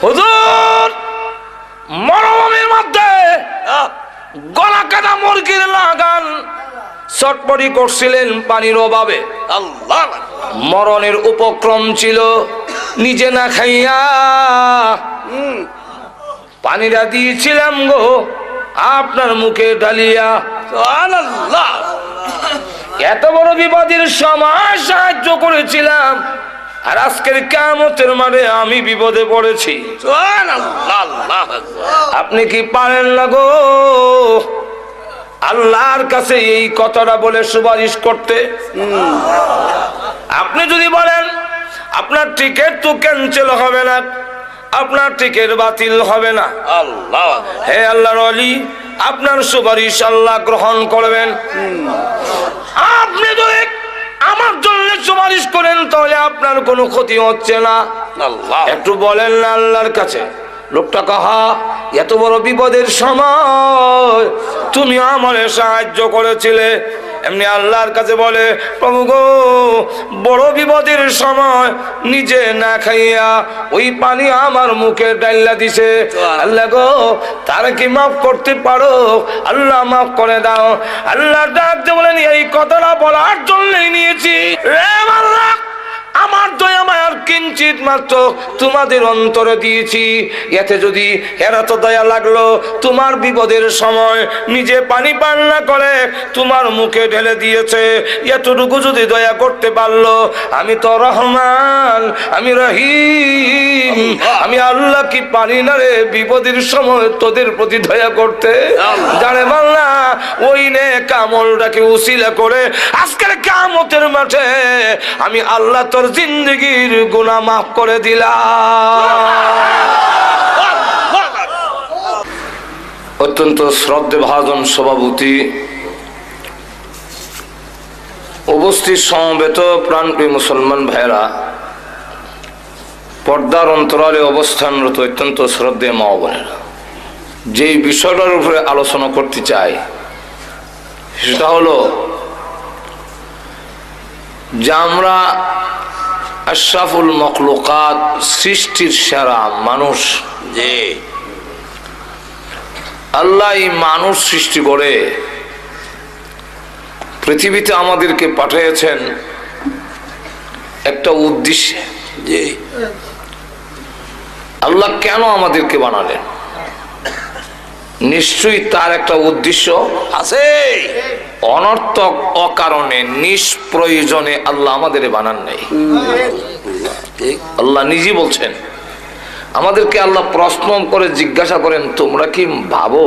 হুজুর মরুভূমির মধ্যে গলা কাটা মুরগির লাগান চটপটি করছিলেন পানির অভাবে, আল্লাহ মরণের উপক্রম ছিল, নিজে না খাইয়া পানিটা দিয়েছিলাম গো আপনার মুখে ঢালিয়া। সুবহানাল্লাহ। এত বড় বিপদের সময় সাহায্য করেছিলাম, আর আজকের কিয়ামতের মাঠে আমি বিপদে পড়েছি। সুবহানাল্লাহ। আল্লাহু আকবার। আপনি কি পারেন না গো আল্লাহর কাছে এই কথাটা বলে সুপারিশ করতে? আপনি যদি বলেন আপনার টিকিট তো ক্যান্সেল হবে না, আপনার টিকিট বাতিল হবে না। আল্লাহ হে আল্লাহর ওলি, আপনার সুপারিশ আল্লাহ গ্রহণ করবেন। আপনি যদি আমার জন্য সুপারিশ করেন তাহলে আপনার কোনো ক্ষতি হচ্ছে না। আল্লাহ একটু বলেন না আল্লাহর কাছে, লোকটা কাহা এত বড় বিপদের সময় তুমি আমারে সাহায্য করেছিলে। এমনি আল্লাহর কাছে বলে, প্রভু গো বড় বিপদের সময় নিজে না খাইয়া ওই পানি আমার মুখে ডাইলা দিছে, আল্লাহ গো তার কি মাফ করতে পারো? আল্লাহ মাফ করে দাও। আল্লাহ ডাকতে বলেন, এই কথাটা বলার জন্যই নিয়েছি রে আল্লাহ, আমার দয়া মায়ার কিঞ্চিত মাত্র তোমাদের অন্তরে দিয়েছি, এতে যদি এরা তো দয়া লাগলো তোমার বিপদের সময় নিজে পানি পান না করে তোমার মুখে ঢেলে দিয়েছে, এতটুকু যদি দয়া করতে পারলো, আমি তো রহমান, আমি রহিম, আমি আল্লাহ কি পারি না রে বিপদের সময় তোদের প্রতি দয়া করতে? জানে বাংলা ওই নে কামলটাকে উসিলা করে আজকের কিয়ামতের মাঠে আমি আল্লাহ তোর জিন্দগির গুনাহ মাফ করে দিলাম। অত্যন্ত শ্রদ্ধেভাজন সভাপতি, উপস্থিত সমবেত প্রাণপ্রিয় মুসলমান ভাইরা, পর্দার অন্তরালে অবস্থানরত অত্যন্ত শ্রদ্ধেয় মা বোনেরা, যেই বিষয়টার উপরে আলোচনা করতে চাই সেটা হলো যে আমরা আশরাফুল মখলুকাত, সৃষ্টির সেরা মানুষ, জি আল্লাহ এই মানুষ সৃষ্টি করে পৃথিবীতে আমাদেরকে পাঠিয়েছেন একটা উদ্দেশ্যে। জি আল্লাহ কেন আমাদেরকে বানালেন? নিশ্চয়ই তার একটা উদ্দেশ্য আছে। অনর্থক অকারণে নিষ্প্রয়োজনে আল্লাহ আমাদের বানান নাই। আল্লাহ নিজে বলছেন, আমাদেরকে আল্লাহ প্রশ্ন করে জিজ্ঞাসা করেন, তোমরা কি ভাবো,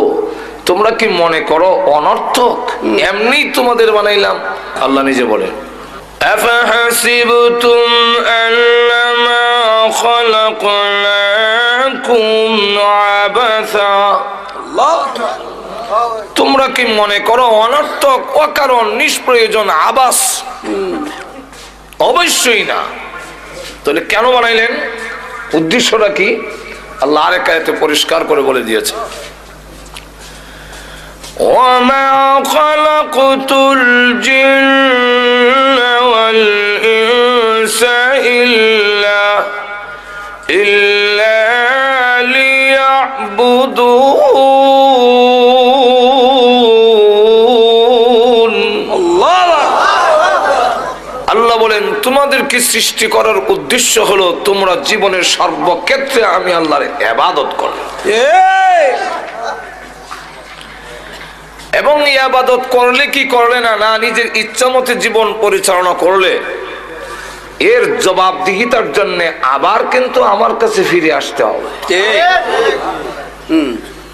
তোমরা কি মনে করো অনর্থক এমনি তোমাদের বানাইলাম? আল্লাহ নিজে বলেন, আফাহাসিবতুম আন্নামা খালাকনাকুম আবাসা, তোমরা কি মনে করো অনর্থক অকারণ নিষ্প্রয়োজন আবাস? অবশ্যই না। তাহলে কেন বানাইলেন? উদ্দেশ্যটা কি? আল্লাহ আরেক আয়াতে পরিষ্কার করে বলে দিয়েছে, ওয়ামা খালাকতুল জিন্না ওয়াল ইনসা ইল্লা লিয়াবুদুন। আল্লাহ বলেন, তোমাদেরকে সৃষ্টি করার উদ্দেশ্য হলো তোমরা জীবনের সর্বক্ষেত্রে আমি আল্লাহর ইবাদত করো, এবং ইবাদত করলে কি করলে না, না নিজের ইচ্ছা মতে জীবন পরিচালনা করলে এর জবাবদিহিতার জন্য আবার কিন্তু আমার কাছে ফিরে আসতে হবে।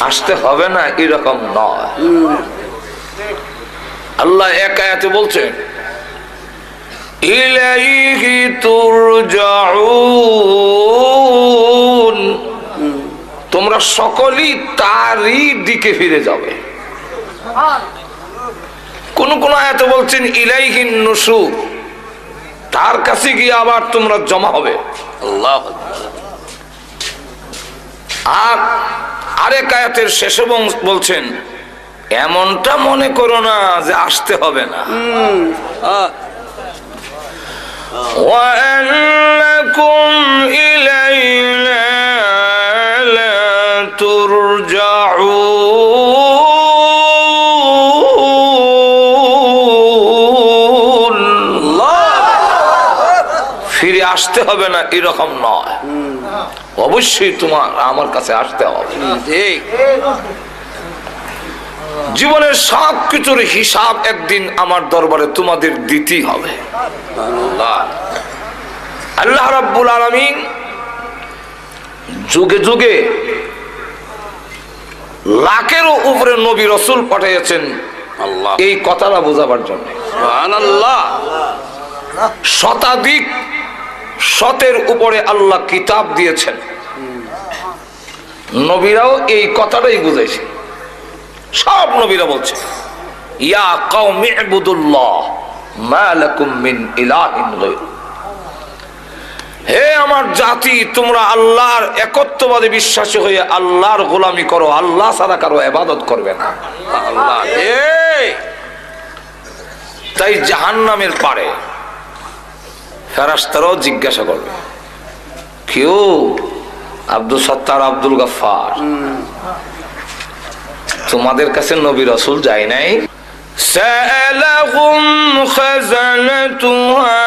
আসতে হবে না এরকম নয়। আল্লাহ এক আয়াতে বলছেন, ইলাইহি তুরজাউন, তোমরা সকলেই তারই দিকে ফিরে যাবে। কোন কোন আয়াতে বলছেন ইলাইহিন নুশুর, তার কাছে গিয়ে আবার তোমরা জমা হবে। আল্লাহ। আর আরেক আয়াতের শেষে বলছেন, এমনটা মনে করো না যে আসতে হবে না। وأنكم إلينا আসতে হবে না এরকম নয়, অবশ্যই তোমার আমার কাছে আসতে হবে। ঠিক। জীবনের সব কিছুর হিসাব একদিন আমার দরবারে তোমাদের দিতেই হবে। আল্লাহ আল্লাহ রাব্বুল আলামিন যুগে যুগে লাখেরও উপরে নবী রাসূল পাঠিয়েছেন আল্লাহ এই কথাটা বোঝাবার জন্য। সুবহানাল্লাহ। শতাধিক শতের উপরে আল্লাহ কিতাব দিয়েছেন, নবীরাও এই কথাটাই বুঝাইছে। সব নবীরা বলছে ইয়া কওমি ইবুদুল্লাহ মা লাকুম মিন ইলাহিন গায়রু, হে আমার জাতি তোমরা আল্লাহর একত্ববাদে বিশ্বাসী হয়ে আল্লাহর গোলামি করো, আল্লাহ ছাড়া কারো ইবাদত করবে না। আল্লাহ তাই জাহান্নামের পারে ফেরেশতারাও জিজ্ঞাসা করবে, কেউ আব্দুল সত্তার আব্দুল গফফার তোমাদের কাছে নবী রাসূল যায় নাই? সালাহুম খাযানাতুহা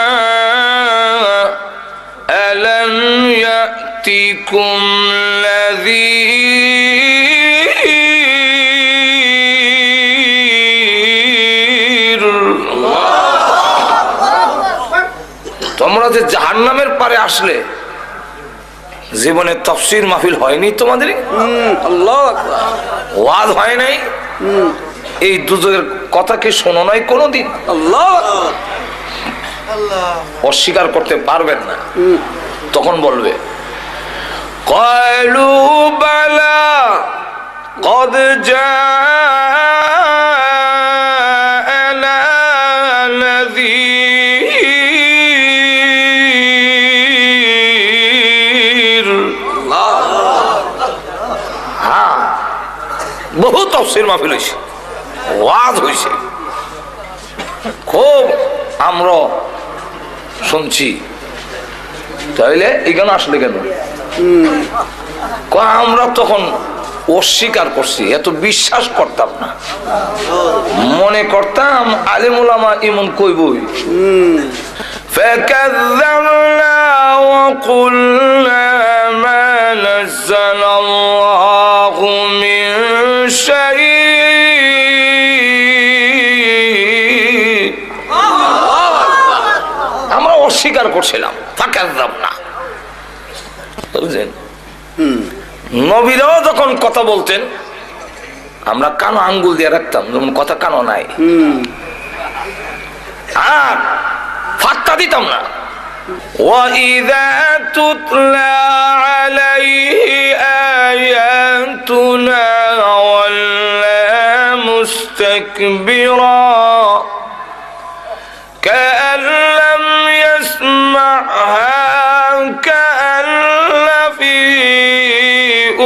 আলাম ইয়াতিকুম নাযীর, তোমরা যে জাহান্নামের পারে আসলে জীবনে তাফসীর মাহফিল হয়নি তোমাদের? আল্লাহু আকবার। ওয়াজ হয় নাই? এই দুজকের কথা কি শোনো নাই কোনোদিন? আল্লাহ অস্বীকার করতে পারবেন না। তখন বলবে ক্বালু বালা কদ জাআনা নাযীর। হ্যাঁ, বহু তাফসীর মাহফিল হয়েছে, ওয়াজ হয়েছে, খুব আমরা শুনছি। তাইলে এখানে আসলে কেন? আমরা তখন অস্বীকার করছি, এত বিশ্বাস করতাম না, মনে করতাম আলেম উলামা ইমন কইবই। فكذبنا وقلنا ما نزل الله من شيء, আমরা অস্বীকার করছিলাম। ফাকাযযাবনা, বুঝলেন? নবীরাও যখন কথা বলতেন আমরা কানো আঙ্গুল দিয়ে রাখতাম, যেমন কথা কানো নাই, আর ফাত্তা দিতাম না। وَإِذَا تُتْلَى عَلَيْهِ آيَاتُنَا وَلَّى مُسْتَكْبِرًا كَأَن لَّمْ يَسْمَعْهَا كَأَنَّ فِي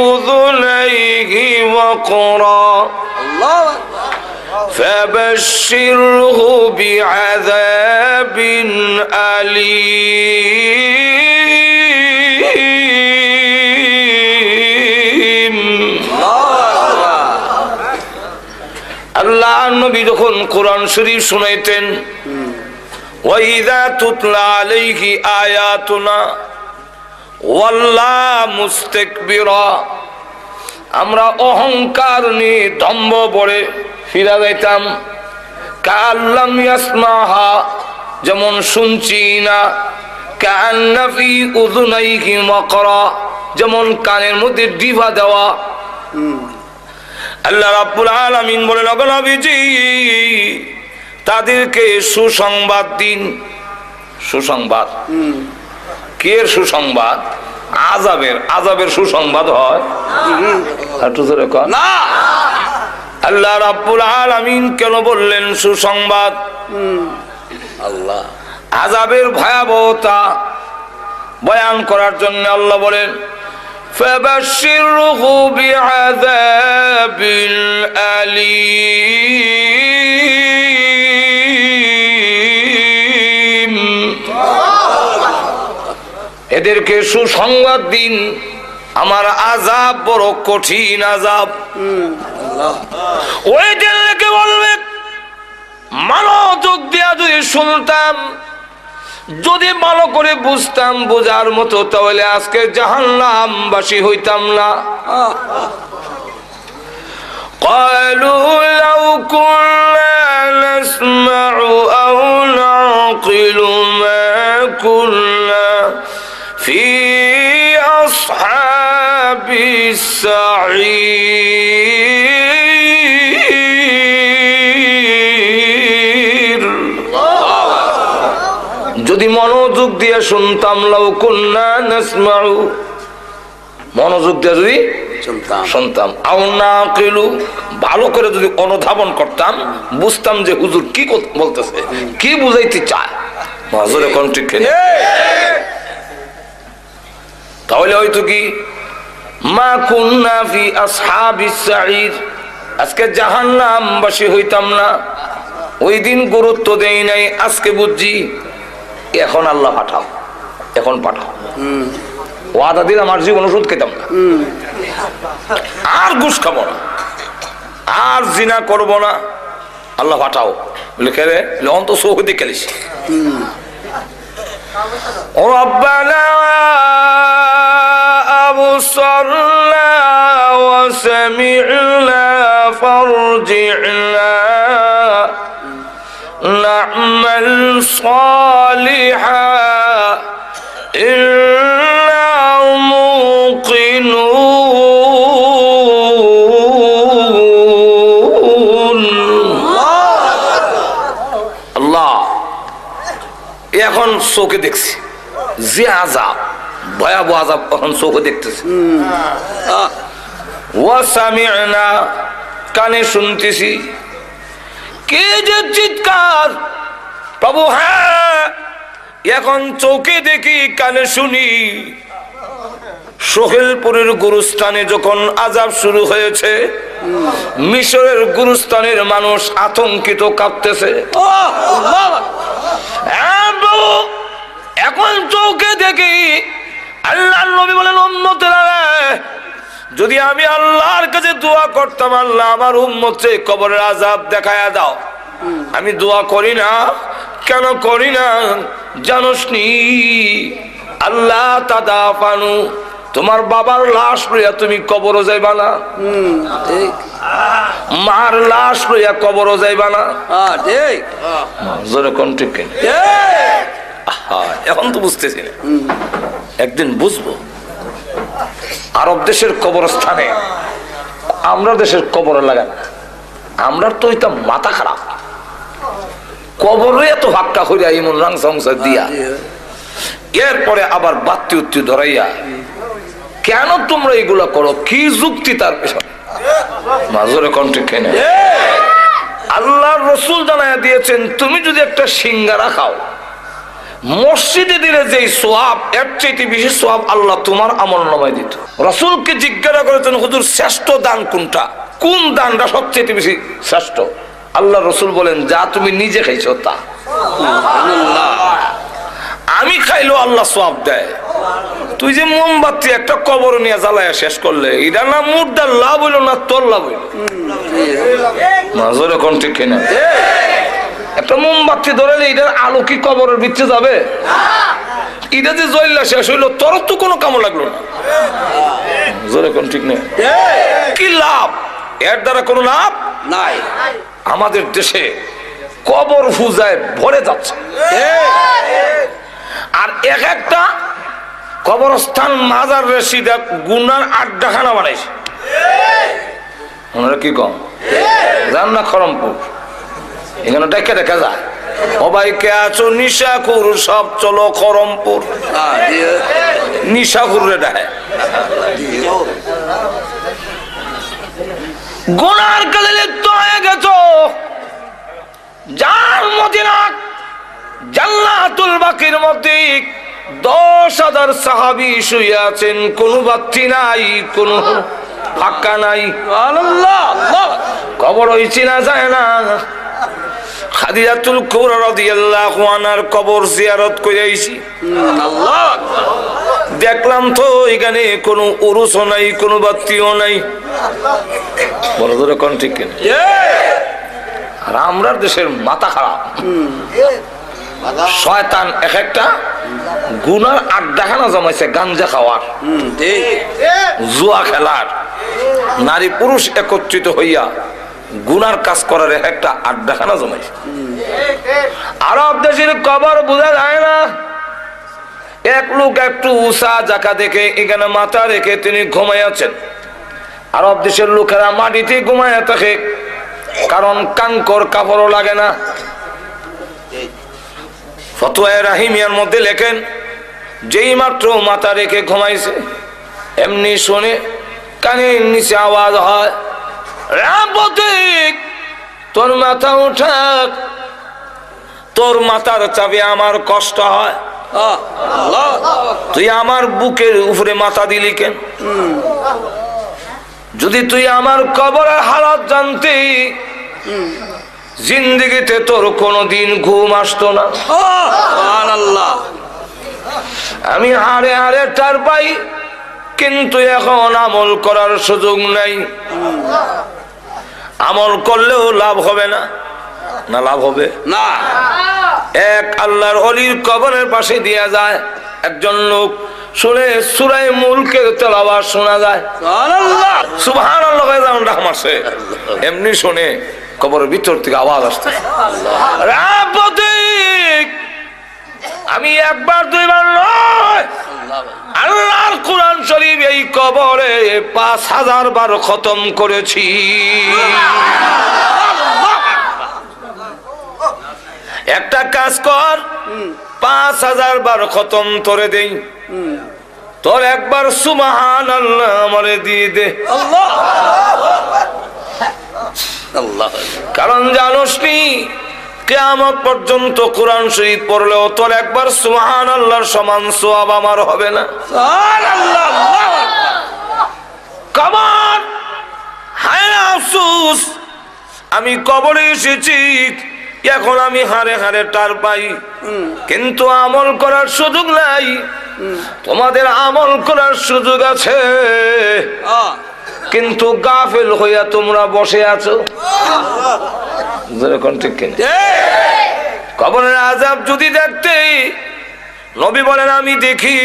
أُذُنَيْهِ وَقْرًا فبشره بعذاب أليم। আল্লাহ নবী যখন কোরআন শরীফ শুনাইতেন, ওয়াইযা তুতলা আলাইহি আয়াতুনা ওয়াল্লা মুস্তাকবিরা, আমরা অহংকার নিয়ে দম্ভ পড়ে ফিরা যাইতাম। কাল্লাম ইয়াসমাহা, যেমন শুনছি না। কান্না ফি উযুনাইহি ওয়াকরা, যেমন কানের মধ্যে ডিভা দেওয়া। আল্লাহ রাব্বুল আলামিন বলেন, ওগো নবীজি তাদেরকে সুসংবাদ দিন। সুসংবাদ কে? সুসংবাদ আযাবের। আযাবের সুসংবাদ হয় না। আল্লাহ রাব্বুল আলামিন কেন বললেন সুসংবাদ? আল্লাহ আযাবের ভয়াবহতা বয়ান করার জন্য আল্লাহ বলেন, ফাবাশশিরহু বিআযাবিল আলীম, এদেরকে সুসংবাদ দিন, আমার আযাব বড় কঠিন আযাব। ওই দিনকে বলবে মনোযোগ দিয়া যদি শুনতাম, যদি ভালো করে বুঝতাম, বোঝার মতো, তাহলে আজকে জাহান্নামবাসী হইতাম না। قالوا لو كنا نسمع أو نعقل ما كنا في أصحاب السعير। যদি মনোযোগ দিয়ে শুনতাম, লাউ কুন্না নাসমাউ, মনোযোগ দিয়ে যদি শুনতাম, আও নাকিলু, ভালো করে যদি অনুধাবন করতাম, বুঝতাম যে হুজুর কি বলতেছে, কি বুঝাইতে চায়, হুজুর এখন ঠিক কিনা? তাহলে হয়তো কি মা কুন্না ফি আসহাবিস সাঈর, আজকে জাহান্নামবাসী হইতাম না। ওই দিন গুরুত্ব দেই নাই, আজকে বুঝছি। এখন আল্লাহ পাঠাও, এখন পাঠাও। ওয়াদা দিলাম আর জীবন ওষুধ খেতাম না, আর ঘুষ খাবো না, আর জিনা করবো না। আল্লাহ পাঠাও। লিখে রে অন্ত চোখ দিয়ে খেলিস। রব্বানা আবসারনা ওয়া সামি'না ফারজি'না না'মাল সালিহান ইন্না মুকিনুন। আল্লাহ এখন চোখে দেখছি যে আযাব, ভয়াবহ আযাব, এখন চোখে দেখতেছি। ওয়া সামি'না, কানে শুনতেছি। কে যে চিৎকার প্রভু, হ্যাঁ এখন চোখে দেখি, কানে শুনি। সোহেলপুরের গুরুস্থানে যখন আযাব শুরু হয়েছে, মিশরের গুরুস্থানের মানুষ আতঙ্কিত, কাঁপতেছে। এখন চোখে দেখি। আল্লাহর নবী বলেন, উম্মতেরা, যদি আমি আল্লাহর কাছে দোয়া করতাম, আল্লাহ আমার উম্মতকে কবরের আযাব দেখায়া দাও, আমি দোয়া করি না। কেন করি না জানোস নি? আল্লাহ তাদাফানু, তোমার বাবার লাশ লইয়া তুমি কবরও যাইবা না, মার লাশ লইয়া কবরও যাইবা না। জোরে কোন ঠিক কিনা? এখন তো বুঝতেছি না, একদিন বুঝবো। আরব দেশের কবরস্থানে আমরা দেশের কবর লাগান, আমরা তো এটা মাথা খারাপ। কবরে এত হাক্কা করিয়া ইমন রাং সংসার দিয়া, এরপরে আবার বাত্তি উত্তি ধরাইয়া, কেন তোমরা এগুলা করো? কি যুক্তি তার পেছনে? মাজরে কণ্ঠে কেনে আল্লাহর রাসূল জানায়া দিয়েছেন, তুমি যদি একটা সিঙ্গারা খাও, মসজিদে দিলে যে সোয়াব, এর চাইতে বেশি সোয়াব আল্লাহ তোমার আমলনামায় দিত। রাসূলকে জিজ্ঞাসা করেছেন, হুজুর শ্রেষ্ঠ দান কোনটা? কোন দানটা সবচেয়ে বেশি শ্রেষ্ঠ? আল্লাহ রাসূল বলেন, যা তুমি নিজে খাইছো তা। আমি খাইলেও আল্লাহ সোয়াব দেয়। তুই যে মোমবাতি একটা কবর নিয়ে জ্বালায়া শেষ করলে, এটা না মুর্দার লাভ হইল না তোর লাভ হইল? মাজরে কোন ঠিক কিনা? একটা মোমবাতি ধরালে এটার আলো কি কবরের ভিতরে যাবে? এটা যে জ্বললা শেষ হইলো, তোর তো কোনো কামো লাগলো না। জোরে কোন ঠিক নেই? কি লাভ? এর দ্বারা কোনো লাভ নাই। আমাদের দেশে কবর পূজায় ভরে যাচ্ছে, আর এক একটা কবরস্থান মাজার রেসিদা গুনার আড্ডাখানা বানাইছে। ওনারা কি কম জান না? খরমপুর এখানে ডেকে দেখা যায়, সবাইকে আছো নিশাখুর, সব চলো খরমপুর। নিশাখুর রে ডায় গুনার কালে লিপ্ত হয়ে গেছো। যার মদিনা জান্নাতুল বাকির মধ্যে 10,000 সাহাবী শুয়ে আছেন, কোন বাতি নাই, কোন ফাঁকা নাই। কবর ওই চিনা যায় না। খাদিজাতুল কুবরা রাদিয়াল্লাহু আনহার কবর জিয়ারত করে আইছি। আল্লাহ, দেখলাম তো এখানে কোনো উরুসও নাই, কোনো বাতিও নাই। বড় ধরে কোন ঠিক কিনা? আর আমরা দেশের মাথা খারাপ। শয়তান এক একটা গুনার আড্ডাখানা জমাইছে, গাঞ্জা খাওয়ার, ঠিক জুয়া খেলার, নারী পুরুষ একত্রিত হইয়া গুনার কাজ করার এক একটা আড্ডাখানা জমাইছে। আরব দেশের কবর বোঝা যায় না। এক লোক একটু উষা জাকা দেখে এখানে মাথা রেখে তিনি ঘুমাইয়াছেন। আরব দেশের লোকেরা মাটিতে ঘুমাইয়া থাকে, কারণ কাঙ্কর কাপড়ও লাগে না। ফতোয়া রাহিমিয়ার মধ্যে লেখেন, যেই মাত্র মাথা রেখে ঘুমাইছে এমনি শুনে কানের নিচে আওয়াজ হয়, রাবতিক তোর মাথা উঠাক, তোর মাথার চাপে আমার কষ্ট হয়, আল্লাহ তুই আমার বুকের উপরে মাথা দিলি কেন? যদি তুই আমার কবরের হালত জানতি জিন্দেগিতে তোর কোনদিন ঘুম আসতো না। আল্লাহ আমি হারে হারে টার পাই, কিন্তু এখন আমল করার সুযোগ নাই। আমল করলেও লাভ হবে না। না লাভ হবে না। এক আল্লাহর ওলির কবরের পাশে দিয়া যায় একজন লোক, শুনে সূরা মুলকের তেলাওয়াত শোনা যায়, সুবহানাল্লাহ সুবহানাল্লাহ যেমন রাম আসে এমনি শুনে কবরের ভিতর থেকে আওয়াজ আসছে, রাবতিক। আমি একবার দুইবার নয়, আল্লাহর কোরআন শরীফ এই কবরে 5000 বার খতম করেছি। একটা কাজ কর, 5000 বার খতম তোরে দেই, তোর একবার সুবহানাল্লাহ আমারে দিয়ে দে। আল্লাহ কারণ জানোস নি কিয়ামত পর্যন্ত কোরআন শরীফ পড়লেও তোর একবার সুবহানাল্লাহর সমান সওয়াব আমার হবে না। সুবহানাল্লাহ কবর, হায় আফসোস, আমি কবরে এসেছি, এখন আমি হারে হারে টার পাই, কিন্তু আমল করার সুযোগ নাই। তোমাদের আমল করার সুযোগ আছে, কিন্তু গাফেল হইয়া তোমরা বসে আছো। যেরকম ঠিক কিনা? কবরের আযাব যদি দেখতে, নবী বলেন আমি দেখি।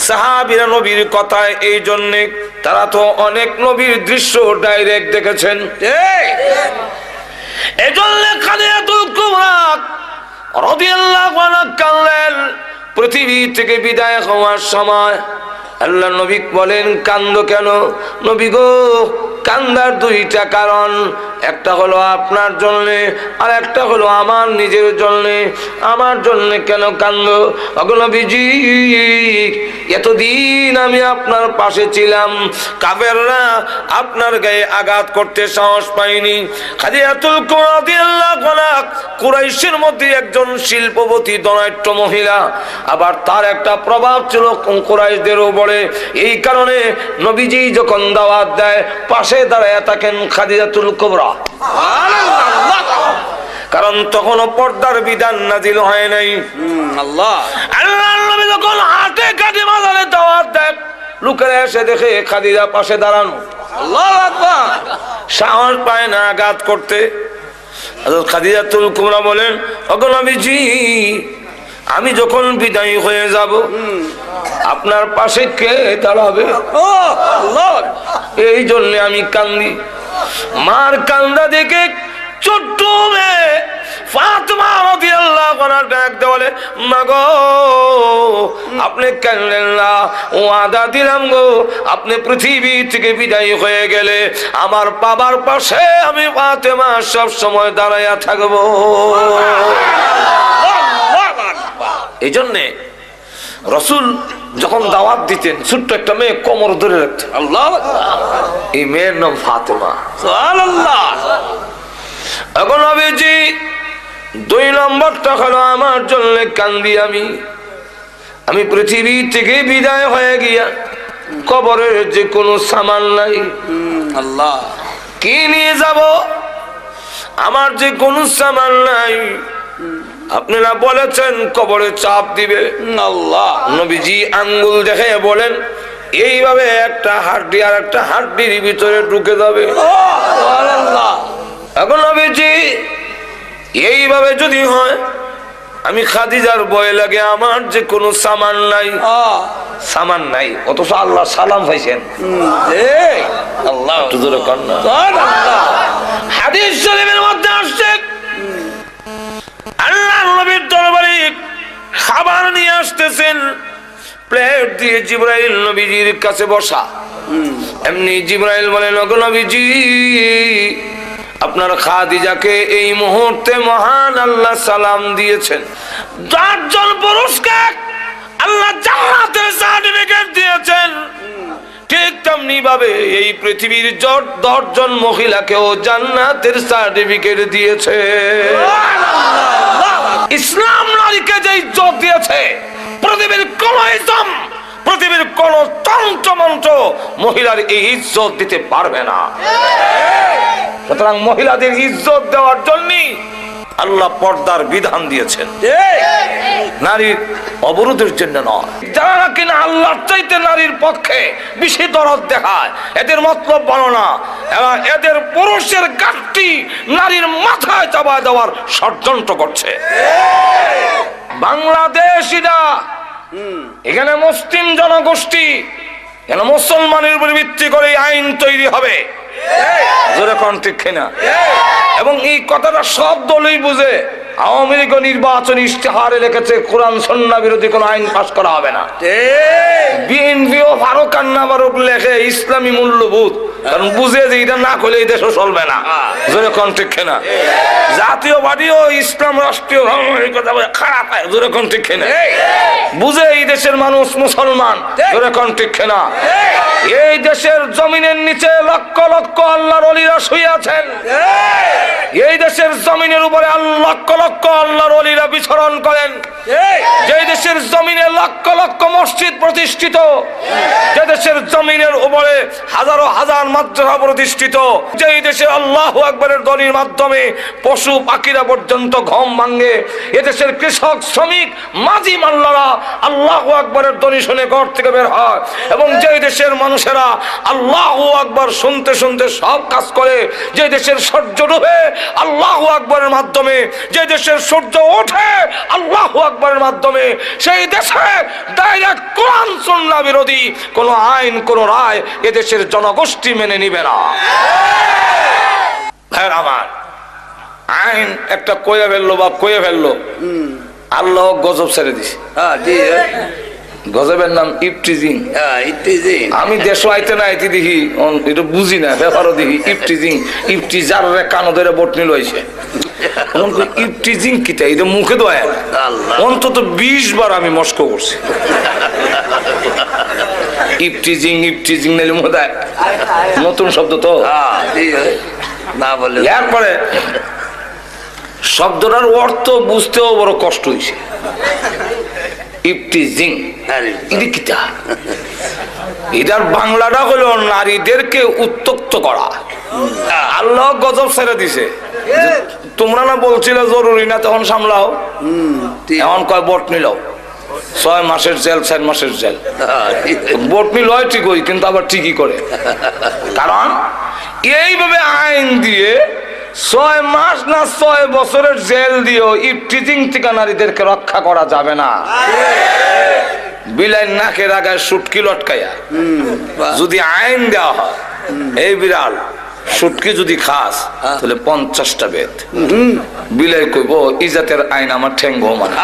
সাহাবীরা নবীর কথায় এই জন্যে, তারা তো অনেক নবীর দৃশ্য ডাইরেক্ট দেখেছেন, এজন্য খাদিজাতুল কুবরা রাদিয়াল্লাহু আনহা কাঁদলেন। পৃথিবী থেকে বিদায় হওয়ার সময় আল্লাহ নবী বলেন, কান্দো কেন? নবী গো, কান্দার দুইটা কারণ, একটা হলো আপনার জন্য, আর একটা হলো আমার নিজের জন্য। আমার জন্য কেন কান্দো? ওগো নবীজি, এতদিন আমি আপনার পাশে ছিলাম, কাফেররা আপনার গায়ে আঘাত করতে সাহস পায়নি। খাদিজাতুল কুবরা রাদিয়াল্লাহু আনহা কুরাইশের মধ্যে একজন শিল্পবতী ধনাঢ্য মহিলা, আবার তার একটা প্রভাব ছিল কুরাইশদের উপরে। এই কারণে নবীজি যখন দাওয়াত দেয় পাশে দাঁড়ায় থাকেন খাদিজাতুল কুবরা, কারণ তখনও পর্দার বিধান নাযিল হয় নাই। আল্লাহ আল্লাহর নবী যখন হাতে কাঁধে মাজারে দাওয়াত দেয়, লোকেরা এসে দেখে খাদিজা পাশে দাঁড়ানো, আল্লাহু আকবার, সাহস পায় না আঘাত করতে। হযরত খাদিজাতুল কুবরা বলেন, ওগো নবীজি, আমি যখন বিদায় হয়ে যাব আপনার পাশে কে দাঁড়াবে? এই জন্য আমি কান্দি। মার কান্দা দেখে ছোট্ট মেয়ে ফাতেমা রাদিয়াল্লাহু আনহা ডাক দিয়ে বলে, মা গো, আপনি কাঁদলেন না, ওয়াদা দিলাম গো, আপনি পৃথিবী থেকে বিদায় হয়ে গেলে আমার বাবার পাশে আমি ফাতেমা সব সময় দাঁড়াইয়া থাকবো। এই জন্যে রাসূল যখন দাওয়াত দিতেন, ছোট্ট একটা মেয়ে কোমর ধরে রাখতেন। আল্লাহ এই মেয়ের নাম ফাতেমা। সুবহানাল্লাহ। এখন নবীজি 2 নম্বরটা হলো আমার জন্য কান্দি আমি পৃথিবী থেকে বিদায় হয়ে গিয়া কবরের যে কোনো সামান নাই, আল্লাহ কি নিয়ে যাব? আমার যে কোনো সামান নাই। আপনারা বলেছেন কবরে চাপ দিবে। আল্লাহ নবীজি আঙ্গুল দেখে বলেন, এইভাবে একটা হাড্ডি আর একটা হাড্ডির ভিতরে ঢুকে যাবে। সুবহানাল্লাহ। এখন নবীজি এইভাবে যদি হয় আমি খাদিজার ভয় লাগে আমার যে কোনো সামান নাই, সামান নাই, অথচ আল্লাহ সালাম পাইছেন। আল্লাহ একটু জোরে কর না। হাদিস শরীফের মধ্যে আসছে আল্লাহর নবীর দরবারে খাবার নিয়ে আসতেছেন, প্লেট দিয়ে জিবরাইল নবীজির কাছে বসা। এমনি জিবরাইল বলেন, ওগো নবীজি, আপনার খাদিজাকে এই মুহূর্তে মহান আল্লাহ সালাম দিয়েছেন। 10 জন পুরুষকে আল্লাহ জান্নাতের সার্টিফিকেট দিয়েছেন, ঠিক তেমনি ভাবে এই পৃথিবীর 10 জন মহিলাকেও জান্নাতের সার্টিফিকেট দিয়েছে। ইসলাম নারীকে যে ইজ্জত দিয়েছে, পৃথিবীর কোন ইসলাম, পৃথিবীর কোন তন্ত্র মন্ত্র মহিলার এই ইজ্জত দিতে পারবে না। সুতরাং মহিলাদের ইজ্জত দেওয়ার জন্য আল্লাহ পর্দার বিধান দিয়েছেন, নারীর অবরোধের জন্য নয়। যারা কিনা আল্লাহর চাইতে নারীর পক্ষে বেশি দরদ দেখায়, এদের মতলব বলো না, এদের পুরুষের গাঁটটি নারীর মাথায় চাপা দেওয়ার ষড়যন্ত্র করছে। বাংলাদেশিরা এখানে মুসলিম জনগোষ্ঠী, কেন মুসলমানের উপর ভিত্তি করে আইন তৈরি হবে, জোরে কোন ঠিক কিনা? এবং এই কথাটা সব দলই বুঝে। আওয়ামী লীগ নির্বাচন ইশতেহারে লিখেছে কোরআন সুন্নাহ বিরোধী কোন আইন পাস করা হবে না। বিএনপিও ফারুক আন্না ফারুক লেখে ইসলামী মূল্যবোধ, কারণ বুঝে যে এটা না করলে এই দেশও চলবে না। জোরে কোন ঠিক কিনা? জাতীয় পার্টিও ইসলাম রাষ্ট্রীয় খারাপ, জোরে কোন ঠিক কিনা? বুঝে এই দেশের মানুষ মুসলমান, জোরে কোন ঠিক কিনা? এই দেশের জমিনের নিচে লক্ষ লক্ষ আল্লাহর ওলিরা শুয়ে আছেন, এই দেশের জমিনের উপরে লক্ষ লক্ষ আল্লাহর ওলিরা বিচরণ করেন, যে দেশের জমিনে লক্ষ লক্ষ মসজিদ প্রতিষ্ঠিত, যে দেশের জমিনের উপরে হাজারো হাজার মাদ্রাসা প্রতিষ্ঠিত, যে দেশে আল্লাহু আকবারের ধ্বনির মাধ্যমে পশু পাখিরা পর্যন্ত ঘুম ভাঙে, এদেশের কৃষক শ্রমিক মাঝি মাল্লারা আল্লাহু আকবারের ধ্বনি শুনে ঘর থেকে বের হয়, এবং যে দেশের মানুষেরা আল্লাহু আকবার শুনতে শুনতে সব কাজ করে, যে দেশের সূর্য ডুবে আল্লাহু আকবারের মাধ্যমে, যে দেশের সূর্য ওঠে আল্লাহু আকবারের মাধ্যমে, সেই দেশে ডাইরেক্ট কোরআন সুন্নাহ বিরোধী কোন আইন কোন রায় এদেশের জনগোষ্ঠী মেনে নিবে না। ভাই আমার, আইন একটা কয়ে ফেললো বা কয়ে ফেললো, আল্লাহ গজব ছেড়ে দিছে। গজবের নাম ইফটিজিং। আমি দেশ আইতে না আইতে দেখি, এটা বুঝি না, ব্যাপারও দেখি ইফটিজিং, ইফটিজার কানো ধরে বটনি লইছে। ইফটিজিং কিটা, এটা মুখে দোয়া অন্তত 20 বার আমি মস্ক করছি। ইফটিজিং ইফটিজিং নাইলে মোদায় নতুন শব্দ তো না বলে, এরপরে শব্দটার অর্থ বুঝতেও বড় কষ্ট হয়েছে। ইফটিজিং এটা কিটা? এটার বাংলাটা হলো নারীদেরকে উত্তক্ত করা। আল্লাহ গজব ছেড়ে দিছে। তোমরা না বলছিলে জরুরি না, তখন সামলাও, এখন কয় বটনি লও, 6 মাসের জেল 4 মাসের জেল। বটনি লয় ঠিকই, কিন্তু আবার ঠিকই করে, কারণ এইভাবে আইন দিয়ে 6 মাস না 6 বছরের জেল দিয়েও ইফটিজিং থেকে নারীদেরকে রক্ষা করা যাবে না। বিলাই নাকের আগায় সুটকি লটকাইয়া যদি আইন দেওয়া হয়, এই বিড়াল সুটকি যদি খাস তাহলে 50টা বেদ। বিলাই কইব ইজাতের আইন আমার ঠেঙ্গো মানে,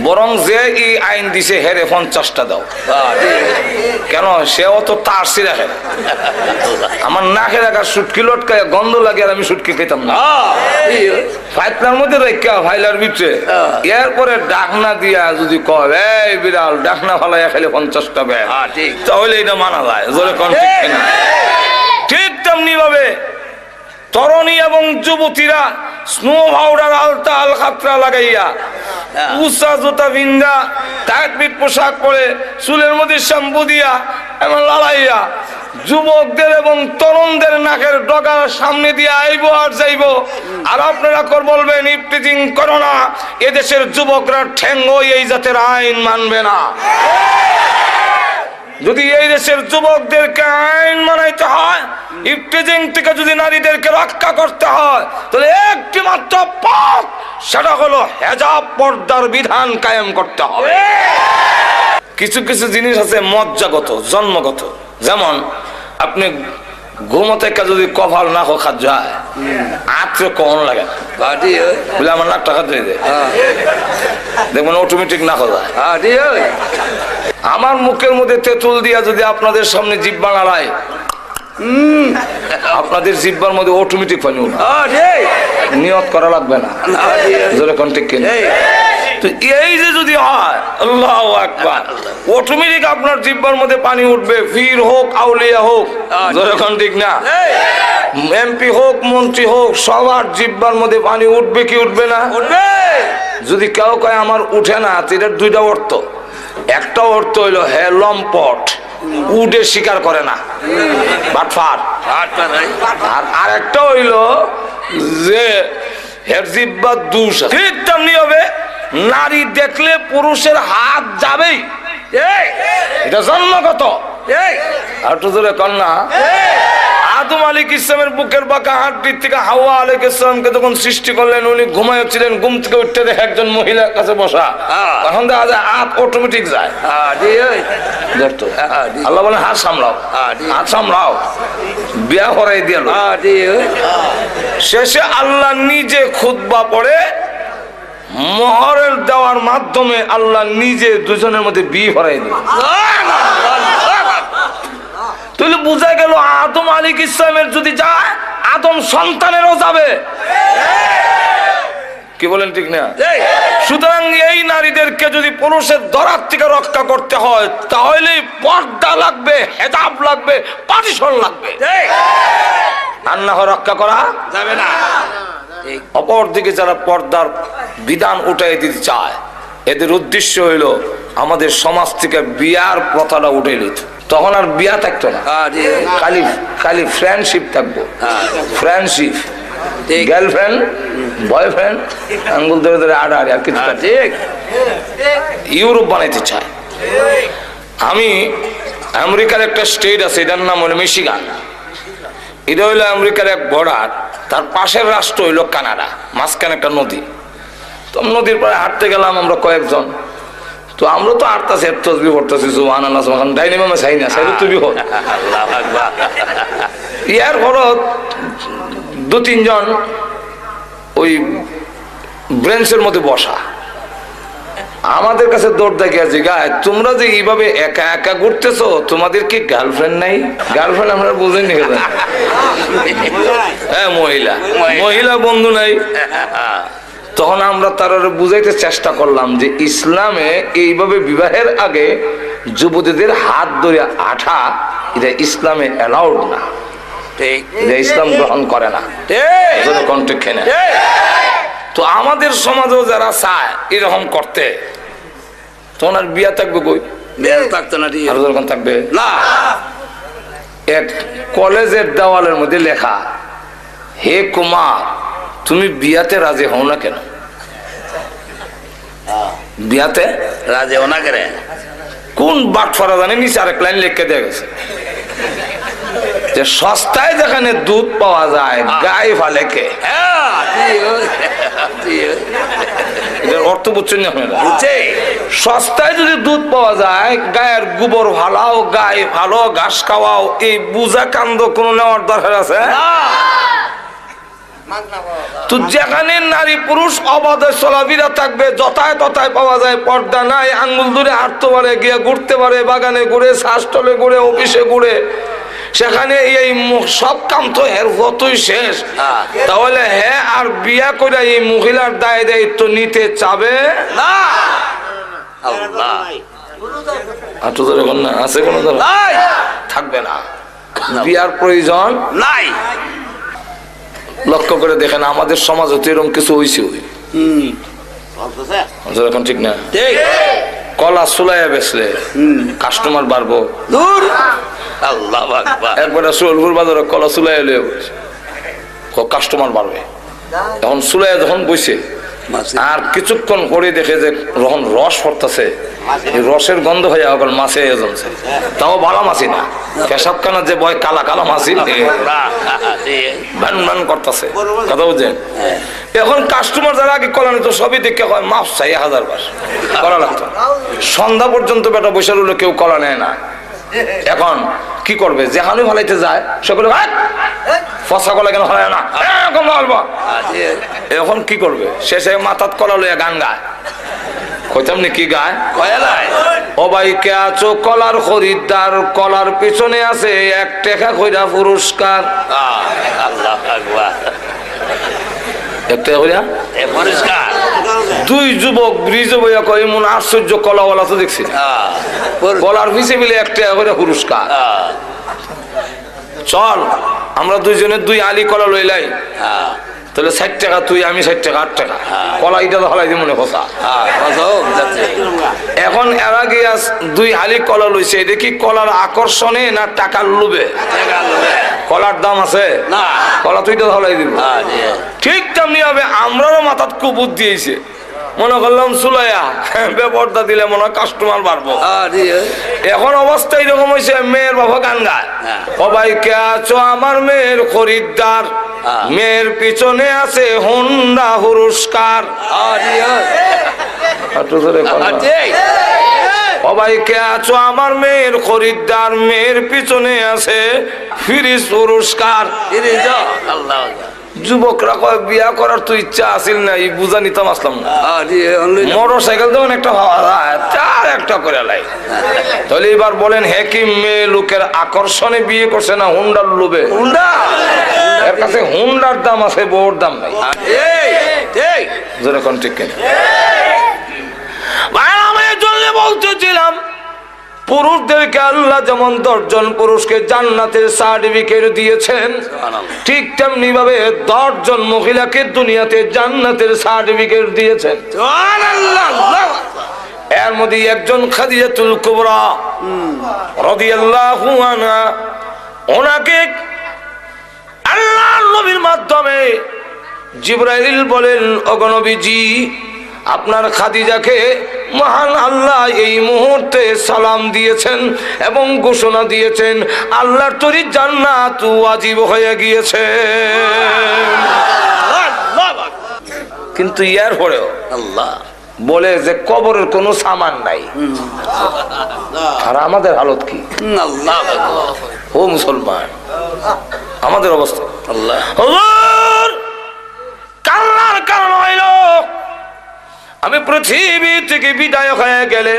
বরং যে এই আইন দিছে হেরে 50টা দাও। কেন? সে অত তার সিরা খেলে, আমার নাকে রাখা সুটকি লটকায় গন্ধ লাগে, আর আমি সুটকি খেতাম না। ফাইলার মধ্যে রেখা ফাইলার ভিতরে, এরপরে ডাকনা দিয়া যদি কয় এই বিড়াল ডাকনা ফালাইয়া খেলে 50টা বেদ, তাহলে এটা মানা যায়। জোরে কোন ঠিক কিনা? ঠিক তেমনি ভাবে তরুণী এবং যুবতীরা স্নো পাউডার আলতা আল খাতরা লাগাইয়া, উঁচা জুতা বিন্দা, টাইট ফিট পোশাক পরে, চুলের মধ্যে শ্যাম্পু দিয়া এমন লালাইয়া যুবকদের এবং তরুণদের নাকের ডগার সামনে দিয়ে আইবো আর যাইবো। আর আপনারা বলবেন ইফটিজিং করো না, এদেশের যুবকরা ঠেঙ্গো এই জাতের আইন মানবে না। যদি এই দেশের যুবকদেরকে আইন মানাইতে হয়, ইফটিজিং থেকে যদি নারীদেরকে রক্ষা করতে হয়, তাহলে একটি মাত্র পথ, সেটা হলো হেজাব পর্দার বিধান কায়েম করতে হবে। কিছু কিছু জিনিস আছে মজ্জাগত, জন্মগত। যেমন আপনি ঘুমোতে যদি কপাল না খা যায় আত্রে কখন লাগে বলে আমার নাক টাকা দিয়ে দেয়, দেখবেন অটোমেটিক না যায়। আমার মুখের মধ্যে তেঁতুল দিয়া যদি আপনাদের সামনে জিব্বা নাড়ায়, আপনাদের জিব্বার মধ্যে অটোমেটিক পানি উঠবে, নিয়ত করা লাগবে না। তো এই যে যদি হয় আল্লাহু আকবার, অটোমেটিক আপনার জিব্বার মধ্যে পানি উঠবে। পীর হোক আউলিয়া হোক, যখন ঠিক না এমপি হোক মন্ত্রী হোক, সবার জিব্বার মধ্যে পানি উঠবে কি উঠবে না? যদি কেউ কয় আমার উঠে না, এটার দুইটা অর্থ। একটা অর্থ হইলো হে লম্পট, উঠে স্বীকার করে না, বাটফার। আর আরেকটা হইলো যে হের জিব্বার দোষ আছে। ঠিক তেমনি হবে নারী দেখলে পুরুষের হাত যাবেই, এটা জন্মগত। আর তো জোরে কন্যা আদম আলাইহিস ইসলামের বুকের বাঁকা হাড়টির থেকে হাওয়া আলাইহিস ইসলামকে যখন সৃষ্টি করলেন, উনি ঘুমাচ্ছিলেন, ঘুম থেকে উঠতে দেখে একজন মহিলার কাছে বসা, তখন দেখা যায় হাত অটোমেটিক যায়। আল্লাহ বলেন হাত সামলাও, হাত সামলাও, বিয়া করাই দিল। শেষে আল্লাহ নিজে খুতবা পড়ে মোহরের দেওয়ার মাধ্যমে আল্লাহ নিজে দুজনের মধ্যে বিয়ে করাই দিল। তাহলে বোঝা গেল আদম আলাইহিস ইসলামের যদি যায়, আদম সন্তানেরও যাবে। কি বলেন ঠিক না? সুতরাং এই নারীদেরকে যদি পুরুষের দরার থেকে রক্ষা করতে হয়, তাহলে পর্দা লাগবে, হেজাব লাগবে, পার্টিশন লাগবে। আর না হয় রক্ষা করা যাবে না। অপরদিকে যারা পর্দার বিধান উঠাই দিতে চায়, এদের উদ্দেশ্য হইল আমাদের সমাজ থেকে বিয়ার প্রথাটা উঠে নিত। তখন আর বিয়া থাকতো না, খালি খালি ফ্রেন্ডশিপ থাকবো। ফ্রেন্ডশিপ, গার্লফ্রেন্ড বয়ফ্রেন্ড, আঙ্গুল ধরে ধরে আড়াআড়ি, আর কিছু। ইউরোপ বানাইতে চায়। আমি আমেরিকার একটা স্টেট আছে, এটার নাম হলো মিশিগান। এটা হইলো আমেরিকার এক বর্ডার, তার পাশের রাষ্ট্র হইলো কানাডা, মাঝখানে একটা নদী। তো নদীর পরে হাঁটতে গেলাম আমরা কয়েকজন। তো আমরা তো হাঁটতেছি, তসবি পড়তেছি, সুবহানাল্লাহ সুবহানাল্লাহ, ডাইনিমামে চাই না, চাই তুই হোক। ইয়ার ঘরত দু তিনজন ওই ব্রেঞ্চের মধ্যে বসা, আমাদের কাছে দৌড় দেখিয়া জিগায়, তোমরা যে এইভাবে একা একা ঘুরতেছো, তোমাদের কি গার্লফ্রেন্ড নাই? গার্লফ্রেন্ড আমরা বুঝিনি। হ্যাঁ, মহিলা মহিলা বন্ধু নাই। তখন আমরা তার বুঝাইতে চেষ্টা করলাম যে ইসলামে এইভাবে বিবাহের আগে যুবতীদের হাত ধরে আঠা, এটা ইসলামে অ্যালাউড না, এটা ইসলাম গ্রহণ করে না। তো আমাদের সমাজেও যারা চায় এরকম করতে, তখন আর বিয়া থাকবে কই? বিয়া থাকতো না, থাকবে না। এক কলেজের দেওয়ালের মধ্যে লেখা, হে কুমার, তুমি বিয়াতে রাজি হও না কেন? বিয়াতে রাজি হও না কেন? কোন বাটফারা জানে, নিচে আরেক লাইন লিখে দেওয়া গেছে যে সস্তায় যেখানে দুধ পাওয়া যায় গায়ে ফালে কে। অর্থ বুঝছেন না আপনারা? সস্তায় যদি দুধ পাওয়া যায়, গায়ের গোবর ভালাও, গায়ে ভালো ঘাস খাওয়াও, এই বুঝা কান্দ কোন নেওয়ার দরকার আছে? তো যেখানে নারী পুরুষ অবাধে চলাফেরা থাকবে, যথায় তথায় পাওয়া যায়, পর্দা নাই, আঙ্গুল ধরে হাঁটতে পারে, গিয়ে ঘুরতে পারে, বাগানে ঘুরে, শ্বাসটলে ঘুরে, অফিসে ঘুরে, সেখানে এই সব কাম তো এর হতই শেষ। তাহলে হ্যাঁ আর বিয়া করে এই মহিলার দায় দায়িত্ব নিতে চাবে না। আছে কোন থাকবে না, বিয়ার প্রয়োজন নাই। লক্ষ্য করে দেখেন আমাদের সমাজে তো এরকম কিছু হয়েছে, এখন ঠিক না? কলা সুলাইয়া বেচলে কাস্টমার বাড়বো, এরপরে সোলপুর বাজারে কলা সুলাইয়া কাস্টমার বাড়বে। এখন সুলাইয়া যখন বইছে আর কিছুক্ষণ পরে দেখে যে যখন রস পড়তেছে, এই রসের গন্ধ হয়ে আবার মাছে জমছে, তাও ভালো মাছি না, পেশাবখানা যে বয় কালা কালা মাছি ভান ভান করতেছে, কথা বুঝছেন? এখন কাস্টমার যারা আগে কলা নিত সবই দেখে হয় মাপ চাই 1000 বার কলা লাগতো, সন্ধ্যা পর্যন্ত বেটা বসে রইলে কেউ কলা নেয় না। এখন কি করবে, যেখানে ভালাইতে যায় সকলে ফসা কলা কেন হয় না, এখন কি করবে, শেষে মাথাত কলা লইয়া গান গায়, কইতাম নি কি গায়, ও ভাই কে আছো কলার খরিদ্দার, কলার পিছনে আছে 1 টাকা কইরা পুরস্কার। দুই যুবক ব্রিজে বইয়া কয় এমন আশ্চর্য কলাওয়ালা তো দেখছি, কলার পিছে মিলে 1 টাকা করে পুরস্কার। চল আমরা দুইজনে 2 আলি কলা লইলাই, তাহলে 60 টাকা তুই, আমি 60 টাকা, 8 টাকা কলা, এটা তো হলাই মনে কথা। এখন এর আগে 2 হালি কলা লইছে, এটা কি কলার আকর্ষণে না টাকার লোভে? কলার দাম আছে না, কলা তুই তো হলাই দিব। ঠিক তেমনি হবে আমরাও মাথাত খুব বুদ্ধি হয়েছে, মনে করলাম চুলাইয়া বেপরদা দিলে মনে হয় কাস্টমার বাড়বো। এখন অবস্থা এরকম হয়েছে, মেয়ের বাবা গান গায়, সবাই কে আছো আমার মেয়ের খরিদ্দার, মেয়ের পিছনে আছে হুন্ডা পুরস্কার। সবাই কে আছো আমার মেয়ের খরিদ্দার, মেয়ের পিছনে আছে ফ্রিজ পুরস্কার। যুবকরা কয় বিয়া করার তো ইচ্ছা আসিল না, বুঝা নিতাম আসলাম না, মোটর সাইকেল দেবেন একটা ভাবা যায়, 4 একটা করে লাই। তাহলে এবার বলেন, হে কি মেয়ে লোকের আকর্ষণে বিয়ে করছে না হুন্ডার লোভে? হুন্ডা, এর কাছে হুন্ডার দাম আছে, বউর দাম নাই। যেরকম ঠিক কিনা ভাই, আমি জন্য বলতেছিলাম পুরুষদেরকে আল্লাহ যেমন 10 জন পুরুষকে জান্নাতের সার্টিফিকেট দিয়েছেন, ঠিক তেমনি ভাবে 10 জন মহিলাকে দুনিয়াতে জান্নাতের সার্টিফিকেট দিয়েছেন। এর মধ্যে একজন খাদিজাতুল কুবরা রাদিয়াল্লাহু আনহা, ওনাকে আল্লাহর নবীর মাধ্যমে জিবরাইল বলেন, ওগো নবীজি আপনার খাদিজাকে মহান আল্লাহ এই মুহূর্তে সালাম দিয়েছেন এবং ঘোষণা দিয়েছেন আল্লাহর তৈরি জান্নাত ওয়াজিব হয়ে গিয়েছে। কিন্তু ইয়ার পরেও আল্লাহ বলে যে কবরের কোনো সামান নাই। আর আমাদের হালত কি? ও মুসলমান, আমাদের অবস্থা আল্লাহ কান্নার কারণ হইল আমি পৃথিবী থেকে বিদায় হয়ে গেলে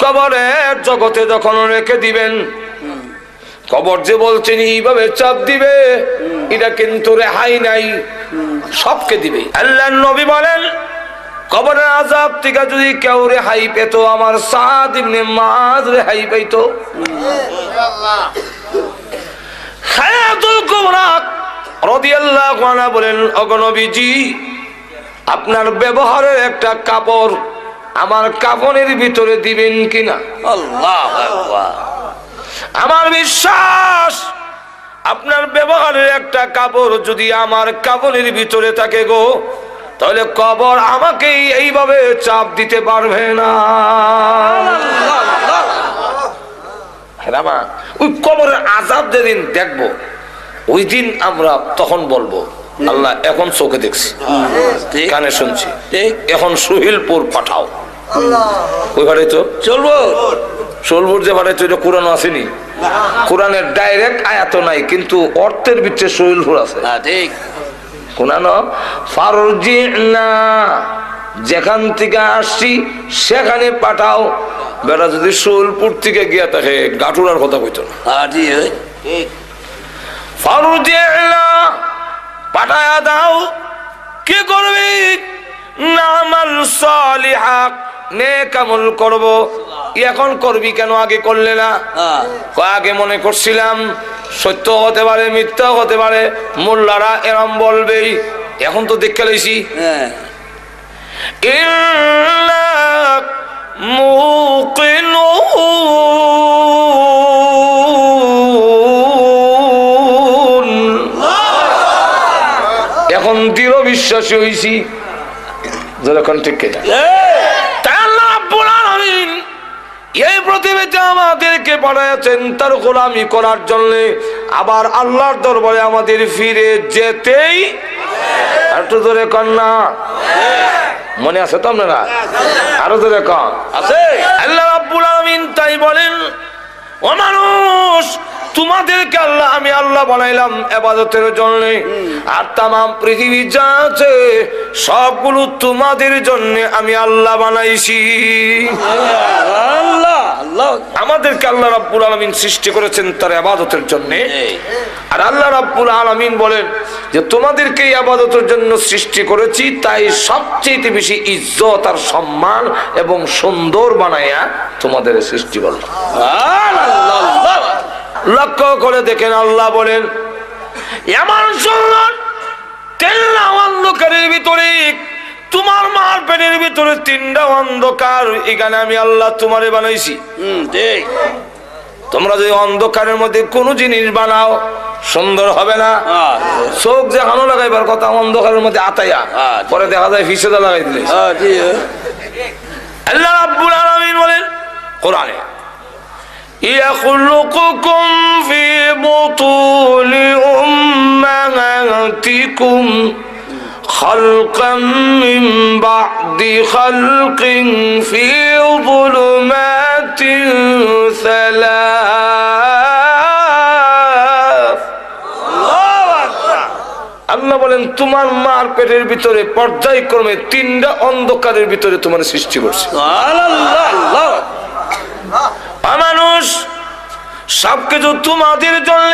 কবরের জগতে যখন রেখে দিবেন, কবর যে বলছেন এইভাবে চাপ দিবে, এটা কিন্তু রেহাই নাই, সবকে দিবে। আল্লাহর নবী বলেন কবরের আযাব থেকে যদি কেউ রেহাই পেত, আমার সাদ ইবনে মুআয রেহাই পেত। খাদিজাতুল কুবরা রাদিয়াল্লাহু আনহা বলেন, ওগো নবীজি আপনার ব্যবহারের একটা কাপড় আমার কাফনের ভিতরে দিবেন কিনা? আল্লাহু আকবার। আমার বিশ্বাস আপনার ব্যবহারের একটা কাপড় যদি আমার কাফনের ভিতরে থাকে গো, তাহলে কবর আমাকে এইভাবে চাপ দিতে পারবে না। ওই কবরের আযাব যেদিন দেখবো, ওই দিন আমরা তখন বলবো আল্লাহ এখন চোখে দেখছি, কানে শুনছি, এখন সুহিলপুর পাঠাও। ওই ভাড়াই তো চলবো, সোলপুর যে ভাড়াই তো এটা কোরআন আসেনি, কোরআনের ডাইরেক্ট আয়াত নাই, কিন্তু অর্থের ভিতরে সুহিলপুর আছে। ঠিক কোরআন ফারজিনা, যেখান থেকে আসছি সেখানে পাঠাও। বেটা যদি সোলপুর থেকে গিয়া থাকে গাঠুরার কথা কইতো না, ফারজিনা পাঠায়া দাও। কি করবি? নামাল সালিহা, নেক আমল করব। এখন করবি কেন, আগে করলে না? আগে মনে করছিলাম সত্য হতে পারে মিথ্যা হতে পারে, মোল্লারা এরম বলবেই, এখন তো দেখে লইছি ইল্লা মুকিনুন, এখন দৃঢ় বিশ্বাসী হইছি যেরকম ঠিক কিনা? তাই আল্লাহ রাব্বুল আলামিন এই পৃথিবীতে আমাদেরকে পাঠাচ্ছেন তার গোলামি করার জন্য, আবার আল্লাহর দরবারে আমাদের ফিরে যেতেই। একটু জোরে কন না, মনে আছে তো আপনারা? আরো জোরে কন আছে। আল্লাহ রাব্বুল আলামিন তাই বলেন, ও মানুষ, তোমাদেরকে আমি আল্লাহ বানাইলাম ইবাদতের জন্য, আর তামাম পৃথিবী যা আছে সবগুলো তোমাদের জন্য আমি আল্লাহ বানাইছি। আমাদেরকে আল্লাহ রাব্বুল আলামিন সৃষ্টি করেছেন তার ইবাদতের জন্য, আর আল্লাহ রাব্বুল আলামিন বলেন যে তোমাদেরকে ইবাদতের জন্য সৃষ্টি করেছি, তাই সবচেয়ে বেশি ইজ্জত আর সম্মান এবং সুন্দর বানায়া তোমাদের সৃষ্টি করলাম। লক্ষ্য করে দেখেন, আল্লাহ বলেন এমন সুন্দর তেলনা অন্ধকারের ভিতরে, তোমার মার পেটের ভিতরে 3টা অন্ধকার, এখানে আমি আল্লাহ তোমারে বানাইছি। তোমরা যদি অন্ধকারের মধ্যে কোন জিনিস বানাও সুন্দর হবে না। চোখ যেখানে লাগাইবার কথা অন্ধকারের মধ্যে আতাইয়া, পরে দেখা যায় ফিসেদা লাগাই দিলে। আল্লাহ রাব্বুল আলামিন বলেন কোরআনে, يخلقكم في بطون أمهاتكم خلقا من بعد خلق في ظلمات 3। আল্লাহ বলেন তোমার মার পেটের ভিতরে পর্যায়ক্রমে 3টা অন্ধকারের ভিতরে তোমার সৃষ্টি করছে। মানুষ, সবকিছু তোমাদের জন্য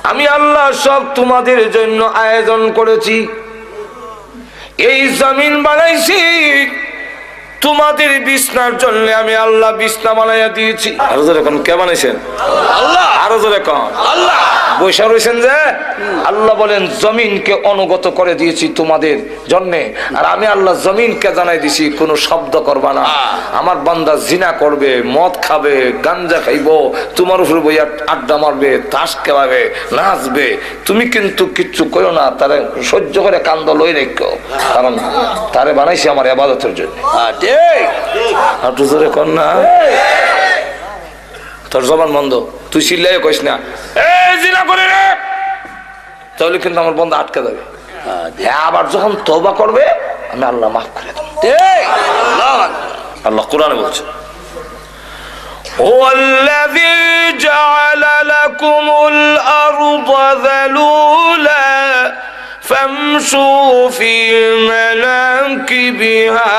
আমি আল্লাহ সব তোমাদের জন্য আয়োজন করেছি। এই জমিন বানাইছি তোমাদের বিছনার জন্য, আমি আল্লাহ বিছনা বানাইয়া দিয়েছি। আরো জোরে কোন কে বানাইছেন? আল্লাহ। আরো জোরে কোন আল্লাহ। বৈশা রয়েছেন যে আল্লাহ বলেন জমিনকে অনুগত করে দিয়েছি তোমাদের জন্য, আর আমি আল্লাহ জমিনকে জানাই দিছি কোন শব্দ করবা না। আমার বান্দা জিনা করবে, মদ খাবে, গাঞ্জা খাইব, তোমার উপর বইয়া আড্ডা মারবে, তাস খেলাবে, নাচবে, তুমি কিন্তু কিচ্ছু করো না, তারে সহ্য করে কান্দ লই রেখো, কারণ তারে বানাইছি আমার ইবাদতের জন্য। তোর জবান বন্ধ, তুই চিল্লাই কইস না জিনা করে রে, তাহলে কিন্তু আমার বন্ধ আটকে যাবে। আবার যখন তওবা করবে আমি আল্লাহ মাফ করে দেব। আল্লাহ কোরআনে বলছে, ওয়াল্লাযী জাআলা লাকুমুল আরদা যালুলা ফামশু ফি মানাকিবিহা।